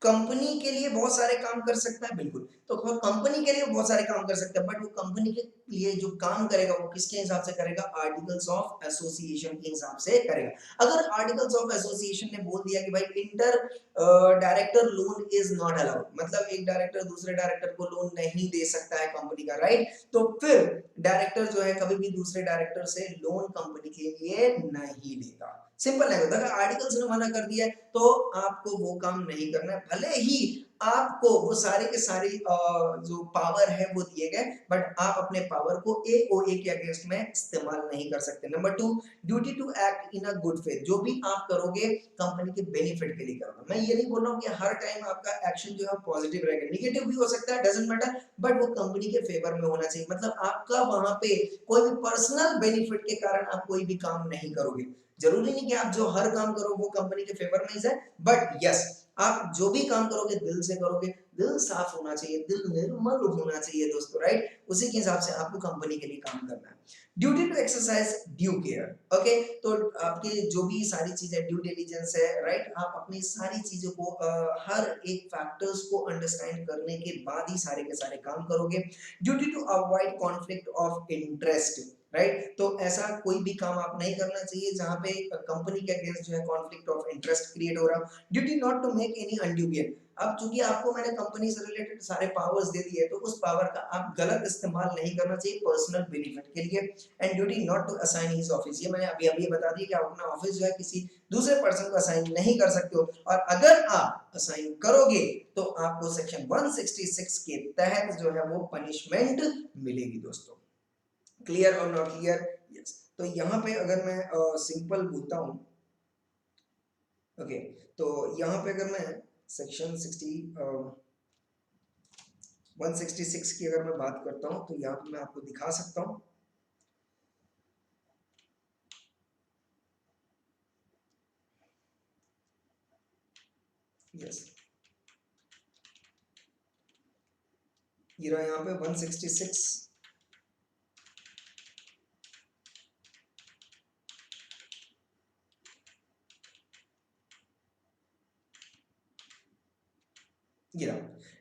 कंपनी के लिए बहुत सारे काम कर सकता है, बिल्कुल। तो कंपनी के लिए बहुत सारे काम कर सकता है, बट वो कंपनी के लिए जो काम करेगा वो किसके हिसाब से करेगा, आर्टिकल्स ऑफ एसोसिएशन के हिसाब से करेगा। अगर आर्टिकल्स ऑफ एसोसिएशन ने बोल दिया कि भाई inter director loan is not allowed, मतलब एक डायरेक्टर दूसरे डायरेक्टर को लोन नहीं दे सकता है कंपनी का, राइट, तो फिर डायरेक्टर जो है कभी भी दूसरे डायरेक्टर से लोन कंपनी के लिए नहीं लेगा। सिंपल है। अगर आर्टिकल्स ने मना कर दिया है तो आपको वो काम नहीं करना है, भले ही आपको वो सारे के सारे जो पावर है वो दिए गए, बट आप अपने पावर को एओए के अगेंस्ट में इस्तेमाल नहीं कर सकते। Number 2, duty to act in a good faith. जो भी आप करोगे कंपनी के बेनिफिट के लिए करोगे। मैं ये नहीं बोल रहा हूँ कि हर टाइम आपका एक्शन जो है पॉजिटिव रहेगा, नेगेटिव भी हो सकता है, डजंट मैटर, बट वो कंपनी के फेवर में होना चाहिए। मतलब आपका वहां पे कोई भी पर्सनल बेनिफिट के कारण आप कोई भी काम नहीं करोगे। जरूरी नहीं कि आप जो हर काम करो वो कंपनी के फेवर में ही जाए, बट यस, आप जो भी काम करोगे दिल से करोगे, दिल साफ होना चाहिए, दिल निर्मल होना चाहिए दोस्तों, राइट? उसी के हिसाब से आपको कंपनी के लिए काम करना है। Duty to exercise due care. Okay, तो आपके जो भी सारी चीजें, ड्यू डिलीजेंस है, राइट? आप अपनी सारी चीजों को हर एक फैक्टर्स को अंडरस्टैंड करने के बाद ही सारे के सारे काम करोगे। Duty to avoid conflict of interest, right? तो ऐसा कोई भी काम आप नहीं करना चाहिए जहां पे कंपनी के अगेंस्ट जो है कॉन्फ्लिक्ट ऑफ इंटरेस्ट क्रिएट हो रहा। Duty not to make any undue gain. अब चूंकि आपको मैंने कंपनी से रिलेटेड सारे पावर्स दे दिए, तो उस पावर का आप गलत इस्तेमाल नहीं करना चाहिए पर्सनल बेनिफिट के लिए। And duty not to assign his office. ये मैंने अभी अभी बता दिया कि आप अपना ऑफिस जो है किसी दूसरे पर्सन को असाइन नहीं कर सकते हो, और अगर आप असाइन करोगे तो आपको सेक्शन 166 के तहत जो है वो पनिशमेंट मिलेगी दोस्तों। क्लियर और नॉट क्लियर? यस। तो यहाँ पे अगर मैं सिंपल बोलता हूँ, ओके, तो यहाँ पे अगर मैं सेक्शन 166 की अगर मैं बात करता हूँ, तो यहाँ पे मैं आपको दिखा सकता हूँ। यस, ये रहा यहाँ पे 166।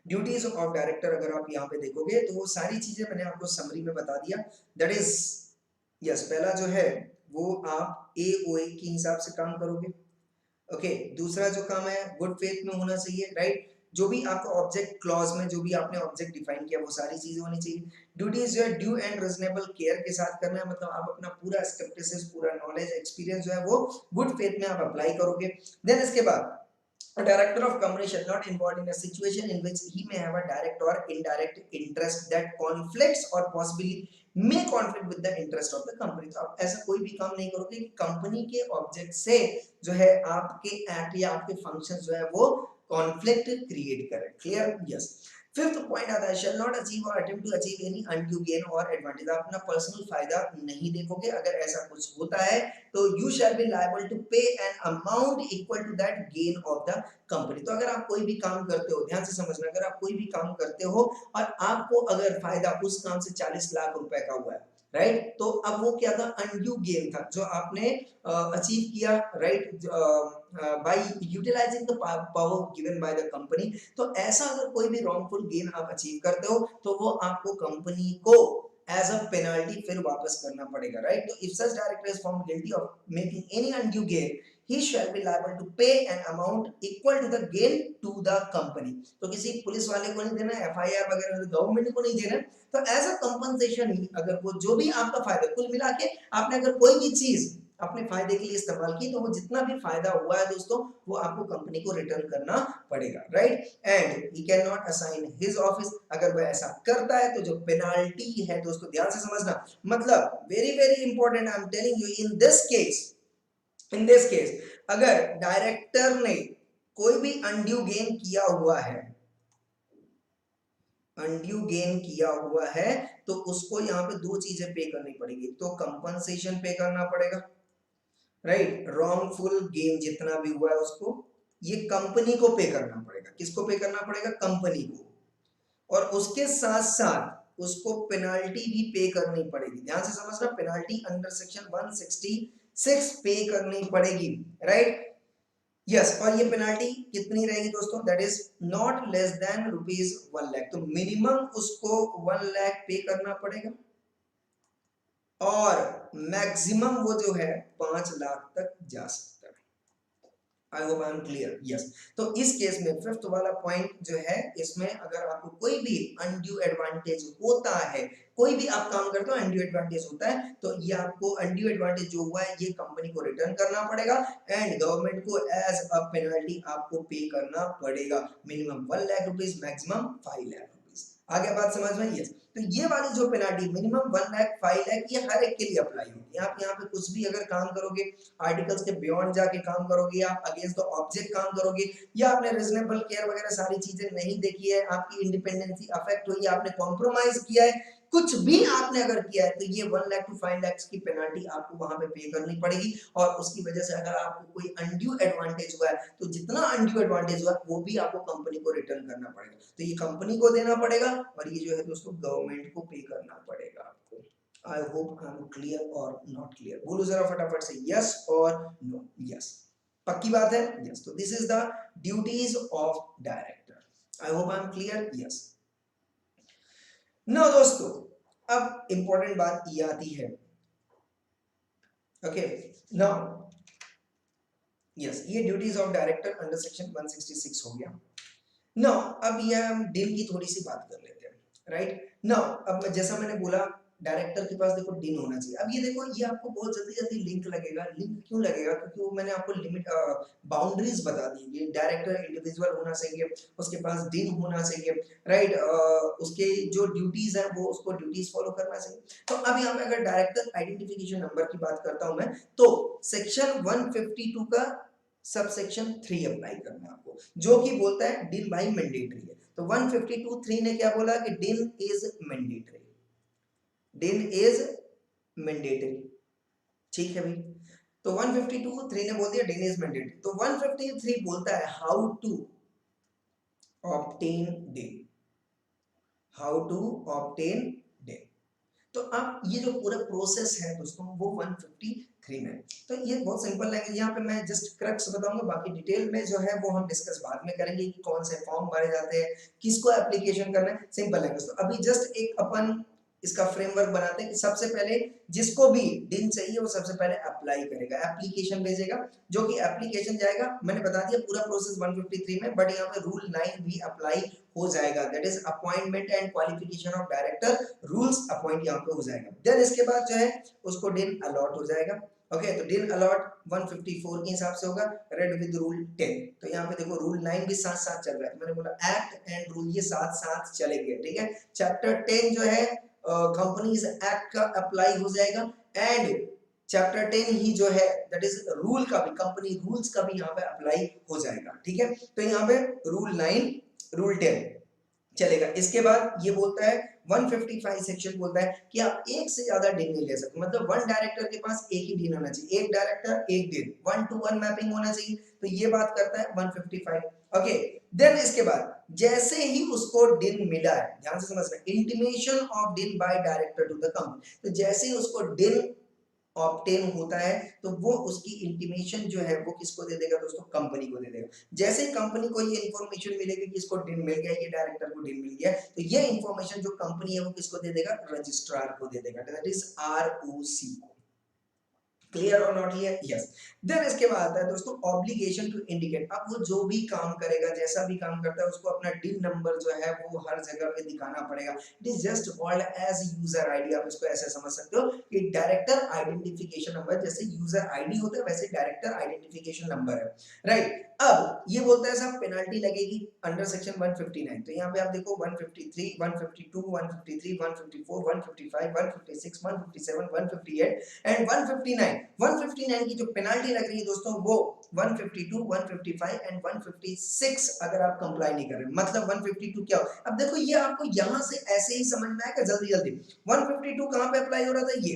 ड्यूटीज ऑफ डायरेक्टर अगर आप यहाँ पे देखोगे तो वो सारी चीजें मैंने आपको समरी में बता दिया। दैट इज, यस, पहला जो है वो आप एओए के हिसाब से काम करोगे। ओके, दूसरा जो काम है गुड फेथ में होना चाहिए, राइट? जो भी आपका ऑब्जेक्ट क्लॉज में जो भी आपने ऑब्जेक्ट डिफाइन किया वो सारी चीजें होनी चाहिए। ड्यूटीज जो है ड्यू एंड रीजनेबल केयर के साथ करना है, मतलब आप अपना पूरा स्केप्टिसिज्म, पूरा नॉलेज, एक्सपीरियंस जो है वो गुड फेथ में आप अप्लाई करोगे। देन इसके बाद a director of company shall not involved in a situation in which he may have a direct or indirect interest that conflicts or possibly may conflict with the interest of the company। तो आप ऐसा कोई भी काम नहीं करोगे कि company के ऑब्जेक्ट से जो है आपके एक्ट या आपके फंक्शन जो है वो कॉन्फ्लिक्ट क्रिएट करे। क्लियर? यस। फिफ्थ पॉइंट आता है शैल नॉट अचीव और attempt to achieve any undue gain और एडवांटेज। आप अपना पर्सनल फायदा नहीं देखोगे, अगर ऐसा कुछ होता है तो you shall be liable to pay an amount equal to that gain of the company. तो अगर आप कोई भी काम करते हो, ध्यान से समझना, अगर आप कोई भी काम करते हो और आपको अगर फायदा उस काम से 40 लाख रुपए का हुआ है, राइट? तो अब वो क्या था? अनड्यू गेन था जो आपने अचीव किया, right, by utilising the power given by the company. तो ऐसा अगर कोई भी रॉन्गफुल गेन आप अचीव करते हो तो वो आपको कंपनी को एज अ पेनल्टी फिर वापस करना पड़ेगा, राइट? तो if such director is found guilty of making any undue gain he shall be liable to pay an amount equal to the gain to the company। तो किसी police वाले को नहीं देना, एफआईआर वगैरह गवर्नमेंट को नहीं देना। तो एज अ कंपनसेशन ही अगर वो जो भी आपका फायदा, कुल मिला के आपने अगर कोई भी चीज अपने फायदे के लिए इस्तेमाल की तो वो जितना भी फायदा हुआ है दोस्तों वो आपको कंपनी को रिटर्न करना पड़ेगा, right? And he can not assign his office. अगर वो ऐसा करता है तो जो पेनाल्टी है दोस्तों, ध्यान से समझना, मतलब very very important, I am telling you, in this case अगर डायरेक्टर ने कोई भी अनड्यू गेन किया हुआ है, अनड्यू गेन किया हुआ है, तो उसको यहाँ पे दो चीजें पे करनी पड़ेगी। तो कंपनसेशन पे करना पड़ेगा, राइट? रॉन्गफुल गेन जितना भी हुआ है उसको ये कंपनी को पे करना पड़ेगा। किसको पे करना पड़ेगा? कंपनी को। और उसके साथ साथ उसको पेनाल्टी भी पे करनी पड़ेगी। ध्यान से समझना, पेनाल्टी अंडर सेक्शन 166 पे करनी पड़ेगी, राइट? यस। और ये पेनाल्टी कितनी रहेगी दोस्तों? That is not less than ₹1 lakh. तो मिनिमम उसको 1 लाख पे करना पड़ेगा और मैक्सिमम वो जो है 5 लाख तक जा सकता है। आई hope I am clear, yes. तो इस केस में फिफ्थ वाला पॉइंट जो है, इसमें अगर आपको कोई भी अनड्यू एडवांटेज होता है, कोई भी आप काम करते हो अनड्यू एडवांटेज होता है, तो ये आपको अनड्यू एडवांटेज जो हुआ है ये कंपनी को रिटर्न करना पड़ेगा एंड गवर्नमेंट को एज अ पेनल्टी आपको पे करना पड़ेगा। Minimum 1 lakh rupees, maximum 5 lakh rupees. आगे बात समझ में? यस। तो ये वाली जो पेनल्टी मिनिमम 1 लाख 5 लाख ये हर एक के लिए अप्लाई होगी। आप यहाँ पे कुछ भी अगर काम करोगे, आर्टिकल्स के बियॉन्ड जाके काम करोगे, आप अगेंस्ट द ऑब्जेक्ट काम करोगे, या आपने रीजनेबल केयर वगैरह सारी चीजें नहीं देखी है, आपकी इंडिपेंडेंसी अफेक्ट हुई है, आपने कॉम्प्रोमाइज किया है, कुछ भी आपने अगर किया है, तो ये 1 लाख टू 5 लाख की पेनल्टी आपको वहां पे पे करनी पड़ेगी। और उसकी वजह से अगर आपको कोई अनड्यू एडवांटेज हुआ है, तो जितना अनड्यू एडवांटेज हुआ है वो भी आपको कंपनी को रिटर्न करना पड़ेगा। तो ये कंपनी को देना पड़ेगा और ये जो है दोस्तों गवर्नमेंट को पे करना पड़ेगा आपको। आई होप आई एम क्लियर और नॉट क्लियर? बोलो जरा फटाफट से यस और नो। यस, पक्की बात है? यस। तो this is the duties of director. I hope I am clear? Yes. No दोस्तों, अब इंपॉर्टेंट बात ये आती है, ओके नाउ, यस, ये duties of director under section 166 हो गया। नाउ अब ये हम डिन की थोड़ी सी बात कर लेते हैं, राइट। नाउ अब जैसा मैंने बोला डायरेक्टर के पास देखो डिन होना चाहिए। अब ये देखो ये आपको बहुत जल्दी जल्दी लिंक लगेगा। लिंक क्यों लगेगा? क्योंकि वो मैंने आपको लिमिट बाउंड्रीज बता दी। ये डायरेक्टर इंडिविजुअल होना चाहिए, उसके पास डिन होना चाहिए, राइट। उसके जो ड्यूटीज है वो उसको ड्यूटीज फॉलो करना चाहिए। तो अब यहाँ पे अगर डायरेक्टर आइडेंटिफिकेशन नंबर की बात करता हूं मैं, तो सेक्शन 152 का सब सेक्शन 3 अप्लाई करना है आपको, जो कि बोलता है डिन बाई मैंडेटरी है। तो 152(3) ने क्या बोला कि डिन इज मैंडेटरी, डिन इज मैंडेटरी, ठीक है भाई। तो 152(3) ने बोल दिया डिन इज मैंडेटरी। तो 153 बोलता है हाउ टू ऑब्टेन डिन, हाउ टू ऑब्टेन डिन। तो अब ये जो पूरा प्रोसेस है दोस्तों वो 153 में। तो ये बहुत सिंपल है, यहाँ पे मैं जस्ट क्रक्स बताऊंगा, बाकी डिटेल में जो है वो हम डिस्कस बाद में करेंगे कि कौन से फॉर्म भरे जाते हैं, किसको एप्लीकेशन करना है। सिंपल है दोस्तों। अभी जस्ट एक अपन इसका फ्रेमवर्क बनाते हैं कि सबसे पहले जिसको भी डिन चाहिए वो सबसे पहले अप्लाई करेगा, एप्लीकेशन भेजेगा, जो कि एप्लीकेशन जाएगा, मैंने बता दिया पूरा प्रोसेस 153 में, बट यहाँ पे रूल 9 भी अप्लाई हो जाएगा, that is appointment and qualification of director rules appoint यहाँ पे हो जाएगा। देन इसके बाद जो है उसको डिन अलॉट हो जाएगा। ओके, तो डिन अलॉट 154 के हिसाब से होगा, रेड विद रूल 10। तो यहाँ पे देखो रूल 9 भी साथ साथ चल रहा है, मैंने बोला एक्ट एंड रूल ये साथ साथ चलेंगे, ठीक है। चैप्टर 10 जो है कंपनीज एक्ट का अप्लाई हो जाएगा एंड चैप्टर 10 ही जो है दैट इज रूल का भी, कंपनी रूल्स का भी यहाँ पे अप्लाई हो जाएगा, ठीक है। तो यहाँ पे रूल 9 रूल 10 चलेगा। इसके बाद ये बोलता है 155 सेक्शन बोलता है कि आप एक से ज्यादा डिन नहीं ले सकते, मतलब वन डायरेक्टर के पास एक ही डिन होना चाहिए, एक डायरेक्टर एक डिन, 1-to-1 मैपिंग होना चाहिए। तो ये बात करता है 155। ओके, देन इसके बाद जैसे ही उसको डिन मिला है, ध्यान से समझना, intimation of DIN by director to the company, तो जैसे ही उसको डिन ऑब्टेन होता है तो वो उसकी इंटीमेशन जो है वो किसको दे देगा दोस्तों? कंपनी को दे देगा। जैसे ही कंपनी को ये इंफॉर्मेशन मिलेगी कि इसको डिन मिल गया, ये डायरेक्टर को डिन मिल गया, तो ये इंफॉर्मेशन जो कंपनी है वो किसको दे देगा? रजिस्ट्रार को दे देगा, दैट इज आरओसी को। क्लियर और नॉट क्लियर? यस। देन इसके बाद आता है दोस्तों ऑब्लिगेशन टू इंडिकेट। अब वो जो भी काम करेगा, जैसा भी काम करता है, उसको अपना डिन नंबर जो है वो हर जगह पे दिखाना पड़ेगा। It is just called as user ID. आप इसको ऐसे समझ सकते हो कि डायरेक्टर आइडेंटिफिकेशन नंबर, जैसे यूजर आईडी होता है वैसे डायरेक्टर आइडेंटिफिकेशन नंबर है, राइट। अब ये बोलता है साहब पेनल्टी लगेगी अंडर सेक्शन 159। तो यहाँ पे आप देखो 153, 152, 153, 154, 155, 156, 157, 158 एंड 159। 159 की जो पेनल्टी लग रही है दोस्तों वो 152, 155 एंड 156 अगर आप कंप्लाई नहीं कर रहे। मतलब 152 क्या हो? अब देखो ये आपको यहाँ से ऐसे ही समझ में आएगा जल्दी जल्दी। 152 कहाँ पे अप्लाई हो रहा था? ये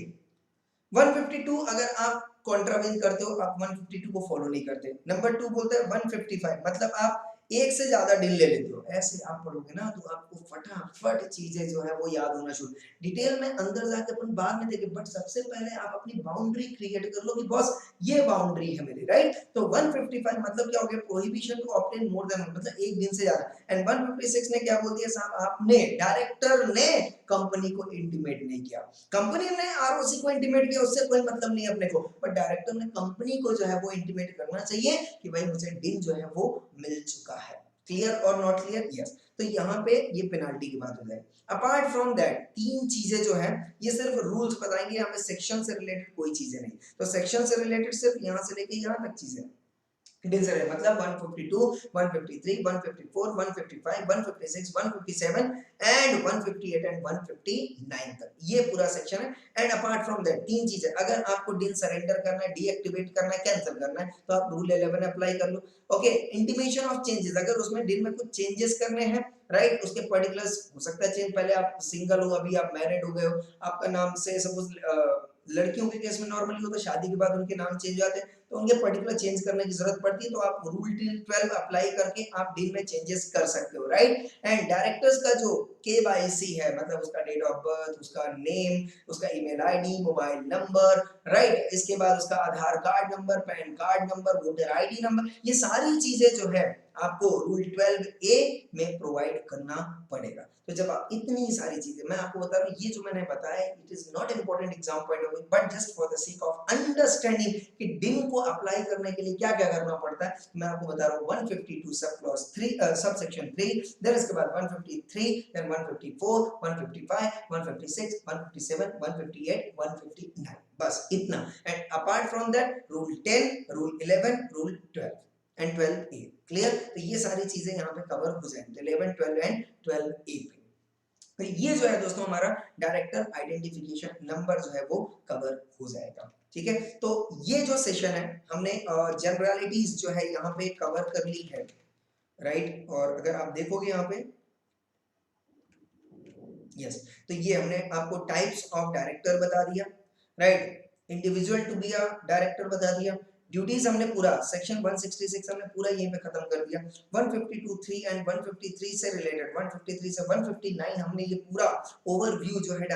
152 अगर आप कॉन्ट्रावेन करते हो, आप 152 को फॉलो नहीं करते। नंबर 2 बोलता है 155, मतलब आप एक से ज्यादा डिन ले लेते हो। ऐसे आप पढ़ोगे ना तो आपको फटाफट चीजें जो है वो याद होना शुरू। डिटेल में अंदर जाके अपन बाद में देखें, बट सबसे पहले आप अपनी बाउंड्री क्रिएट कर लो कि बॉस ये बाउंड्री है मेरी, राइट। तो 155 मतलब क्या हो गया? Prohibition to obtain more than, मतलब एक दिन से ज्यादा। एंड 156 ने क्या बोल दिया साहब? आपने, डायरेक्टर ने कंपनी को इंटीमेट नहीं किया। कंपनी ने आरओसी को इंटीमेट किया, उससे कोई मतलब नहीं अपने को, बट डायरेक्टर ने कंपनी को जो है वो इंटीमेट करना चाहिए कि भाई मुझे डिन जो है वो मिल चुका है। क्लियर और नॉट क्लियर? यस। तो यहाँ पे ये पेनाल्टी की बात हो जाए। अपार्ट फ्रॉम दैट तीन चीजें जो है ये सिर्फ रूल्स बताएंगे, यहाँ पे सेक्शन से रिलेटेड कोई चीजें नहीं। तो सेक्शन से रिलेटेड सिर्फ यहाँ से लेके यहाँ तक चीजें डिन से मतलब 152, 153, 154, 155, 156, 157 एंड 158 एंड 159 तक ये पूरा सेक्शन है। एंड अपार्ट फ्रॉम दैट तीन चीजें, अगर आपको डिन सरेंडर करना है, डीएक्टिवेट करना है, कैंसिल करना है, तो आप रूल 11 अप्लाई कर लो। ओके, इंटीमेशन ऑफ चेंजेस, अगर उसमें डिन में कुछ चेंजेस करने हैं, राइट, उसके पर्टिकुलर्स हो सकता है चेंज, पहले आप सिंगल हो, अभी आप मैरिड हो गए हो, आपका नाम से सपोज लड़कियों के केस में नॉर्मली होता है शादी के बाद उनके नाम चेंज हो जाते हैं, तो उनके पर्टिकुलर चेंज करने की जरूरत पड़ती है, तो आप रूल 12 अप्लाई करके आप डील में चेंजेस कर सकते हो, राइट। एंड डायरेक्टर्स का जो केवाईसी है, मतलब उसका डेट ऑफ बर्थ, उसका नेम, उसका email ID, mobile number, right, इसके बाद उसका Aadhaar card number, PAN card number, voter ID number, ये सारी चीजें जो है आपको रूल 12A में प्रोवाइड करना पड़ेगा। तो जब आप इतनी सारी चीजें, मैं आपको बता रहा हूँ, ये जो मैंने बताया it is not important exam point of view, but just for the sake of understanding कि डिन को अप्लाई करने के लिए क्या क्या करना पड़ता है, मैं आपको बता रहा हूँ। 152 sub clause 3 sub section 3, then इसके बाद 153, देन 154, 155, 156, 157, 158, 159, बस इतना। And apart from that rule 10, rule 11, rule 12 and 12A। Clear? तो ये सारी चीजें यहाँ पे कवर हो जाएंगे 11, 12 एंड 12A पे। तो ये जो है दोस्तों हमारा डायरेक्टर आइडेंटिफिकेशन नंबर जो है वो कवर हो जाएगा। ठीक है, तो ये जो सेशन है हमने जनरलिटीज जो है यहाँ पे कवर कर ली है, राइट। और अगर आप देखोगे यहाँ पे, यस, तो ये हमने आपको टाइप्स ऑफ डायरेक्टर बता दिया, right, individual to be a director बता दिया, ड्यूटीज हमने पूरा सेक्शन 166 हमने पूरा यहीं पे खत्म कर दिया। 152(3) एंड 153 से रिलेटेड, 153 से 159 हमने ये पूरा ओवरव्यू जो है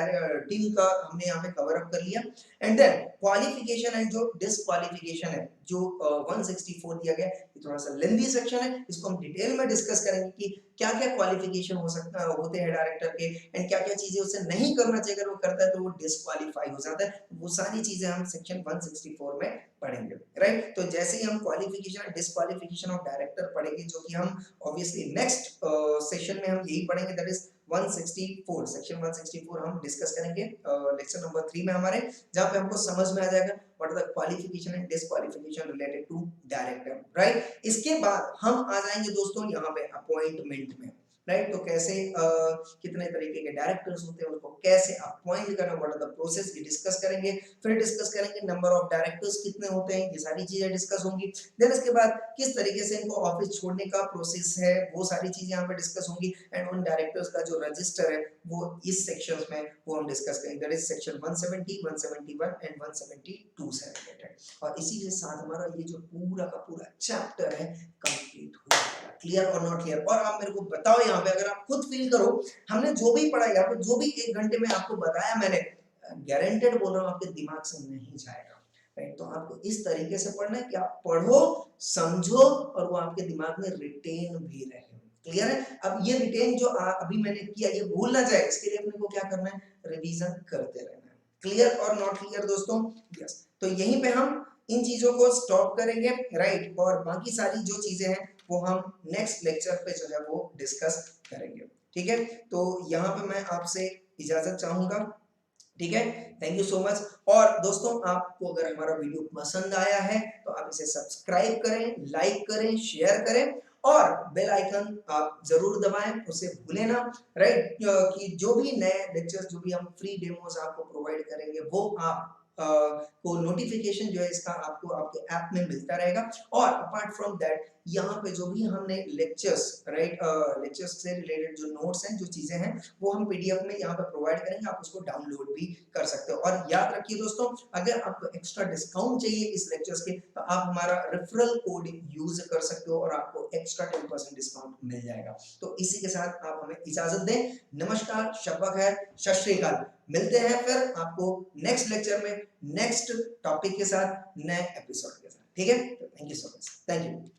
टीम का हमने यहाँ पे कवर अप कर लिया। एंड देन क्वालिफिकेशन एंड जो डिस्क्वालिफिकेशन है जो 164 दिया गया, ये थोड़ा सा लेंथी सेक्शन है, इसको हम डिटेल में डिस्कस करेंगे कि क्या क्या क्वालिफिकेशन हो सकता होते हैं डायरेक्टर के, एंड क्या क्या चीजें उसे नहीं करना चाहिए, अगर वो करता है तो वो डिस्क्वालीफाई हो जाता है। वो सारी चीजें हम सेक्शन 164 में पढ़ेंगे, राइट। तो जैसे ही हम क्वालिफिकेशन और डिस्क्वालिफिकेशन ऑफ डायरेक्टर पढ़ेंगे, जो कि हम ऑब्वियसली नेक्स्ट सेशन में हम यही पढ़ेंगे, दैट इज 164, सेक्शन 164 हम डिस्कस करेंगे लेक्चर नंबर 3 में हमारे, जहां पे हमको समझ में आ जाएगा what are the qualification and disqualification related to director, right. इसके बाद हम आ जाएंगे दोस्तों यहाँ पे अपॉइंटमेंट में, राइट। तो कैसे कितने तरीके के डायरेक्टर्स होते हैं, उनको कैसे अपॉइंट करना, व्हाट आर द प्रोसेस, ये डिस्कस करेंगे। फिर डिस्कस करेंगे नंबर ऑफ डायरेक्टर्स कितने होते हैं, ये सारी चीजें डिस्कस होंगी। देन इसके बाद किस तरीके से इनको ऑफिस छोड़ने का प्रोसेस है, वो सारी चीजें यहाँ पे डिस्कस होंगी। एंड उन डायरेक्टर्स का जो रजिस्टर है वो इस सेक्शंस में वो हम डिस्कस करेंगे, दैट इज सेक्शन 170, 171 एंड 172 से रिलेटेड। और इसी के साथ हमारा ये जो पूरा का पूरा चैप्टर है कंप्लीट हो जाएगा। क्लियर और नॉट क्लियर? और आप मेरे को बताओ यहाँ पे, अगर आप खुद फील करो, हमने जो भी पढ़ा यहाँ पे, जो भी 1 घंटे में आपको बताया मैंने, गारंटेड बोल रहा हूँ आपके दिमाग से नहीं जाएगा, राइट। तो आपको इस तरीके से पढ़ना है कि आप पढ़ो, समझो और वो आपके दिमाग में रिटेन भी रहे। क्लियर है? अब ये रिटेन जो अभी मैंने किया ये भूल ना जाए, इसके लिए अपने को क्या करना है, रिवीजन करते रहना है। क्लियर और नॉट क्लियर दोस्तों? यस। तो यहीं पे हम इन चीजों को स्टॉप करेंगे, राइट। और बाकी सारी जो चीजें हैं वो हम नेक्स्ट लेक्चर पे जो है वो डिस्कस करेंगे। ठीक है, तो यहाँ पे मैं आपसे इजाजत चाहूंगा। ठीक है, थैंक यू सो मच। और दोस्तों आपको अगर हमारा वीडियो पसंद आया है तो आप इसे सब्सक्राइब करें, लाइक करें, शेयर करें और बेल आइकन आप जरूर दबाएं, उसे भूलें ना, राइट। कि जो भी नए लेक्चर्स, जो भी हम फ्री डेमोस आपको प्रोवाइड करेंगे वो आप को नोटिफिकेशन जो है इसका आपको आपके ऐप में मिलता रहेगा। और अपार्ट फ्रॉम दैट यहाँ पे जो भी हमने लेक्चर्स, राइट, लेक्चर्स से रिलेटेड जो नोट्स हैं, जो चीजें हैं, वो हम पीडीएफ में यहाँ पे प्रोवाइड करेंगे, आप उसको डाउनलोड भी कर सकते हो। और याद रखिए दोस्तों, अगर आपको एक्स्ट्रा डिस्काउंट चाहिए इस लेक्चर्स के, तो आप हमारा रेफरल कोड यूज कर सकते हो और आपको एक्स्ट्रा 10% डिस्काउंट मिल जाएगा। तो इसी के साथ आप हमें इजाजत दें। नमस्कार, शब्बा खैर, सत श्री अकाल। मिलते हैं फिर आपको नेक्स्ट लेक्चर में नेक्स्ट टॉपिक के साथ, नए एपिसोड के साथ। ठीक है, thank you so much, thank you.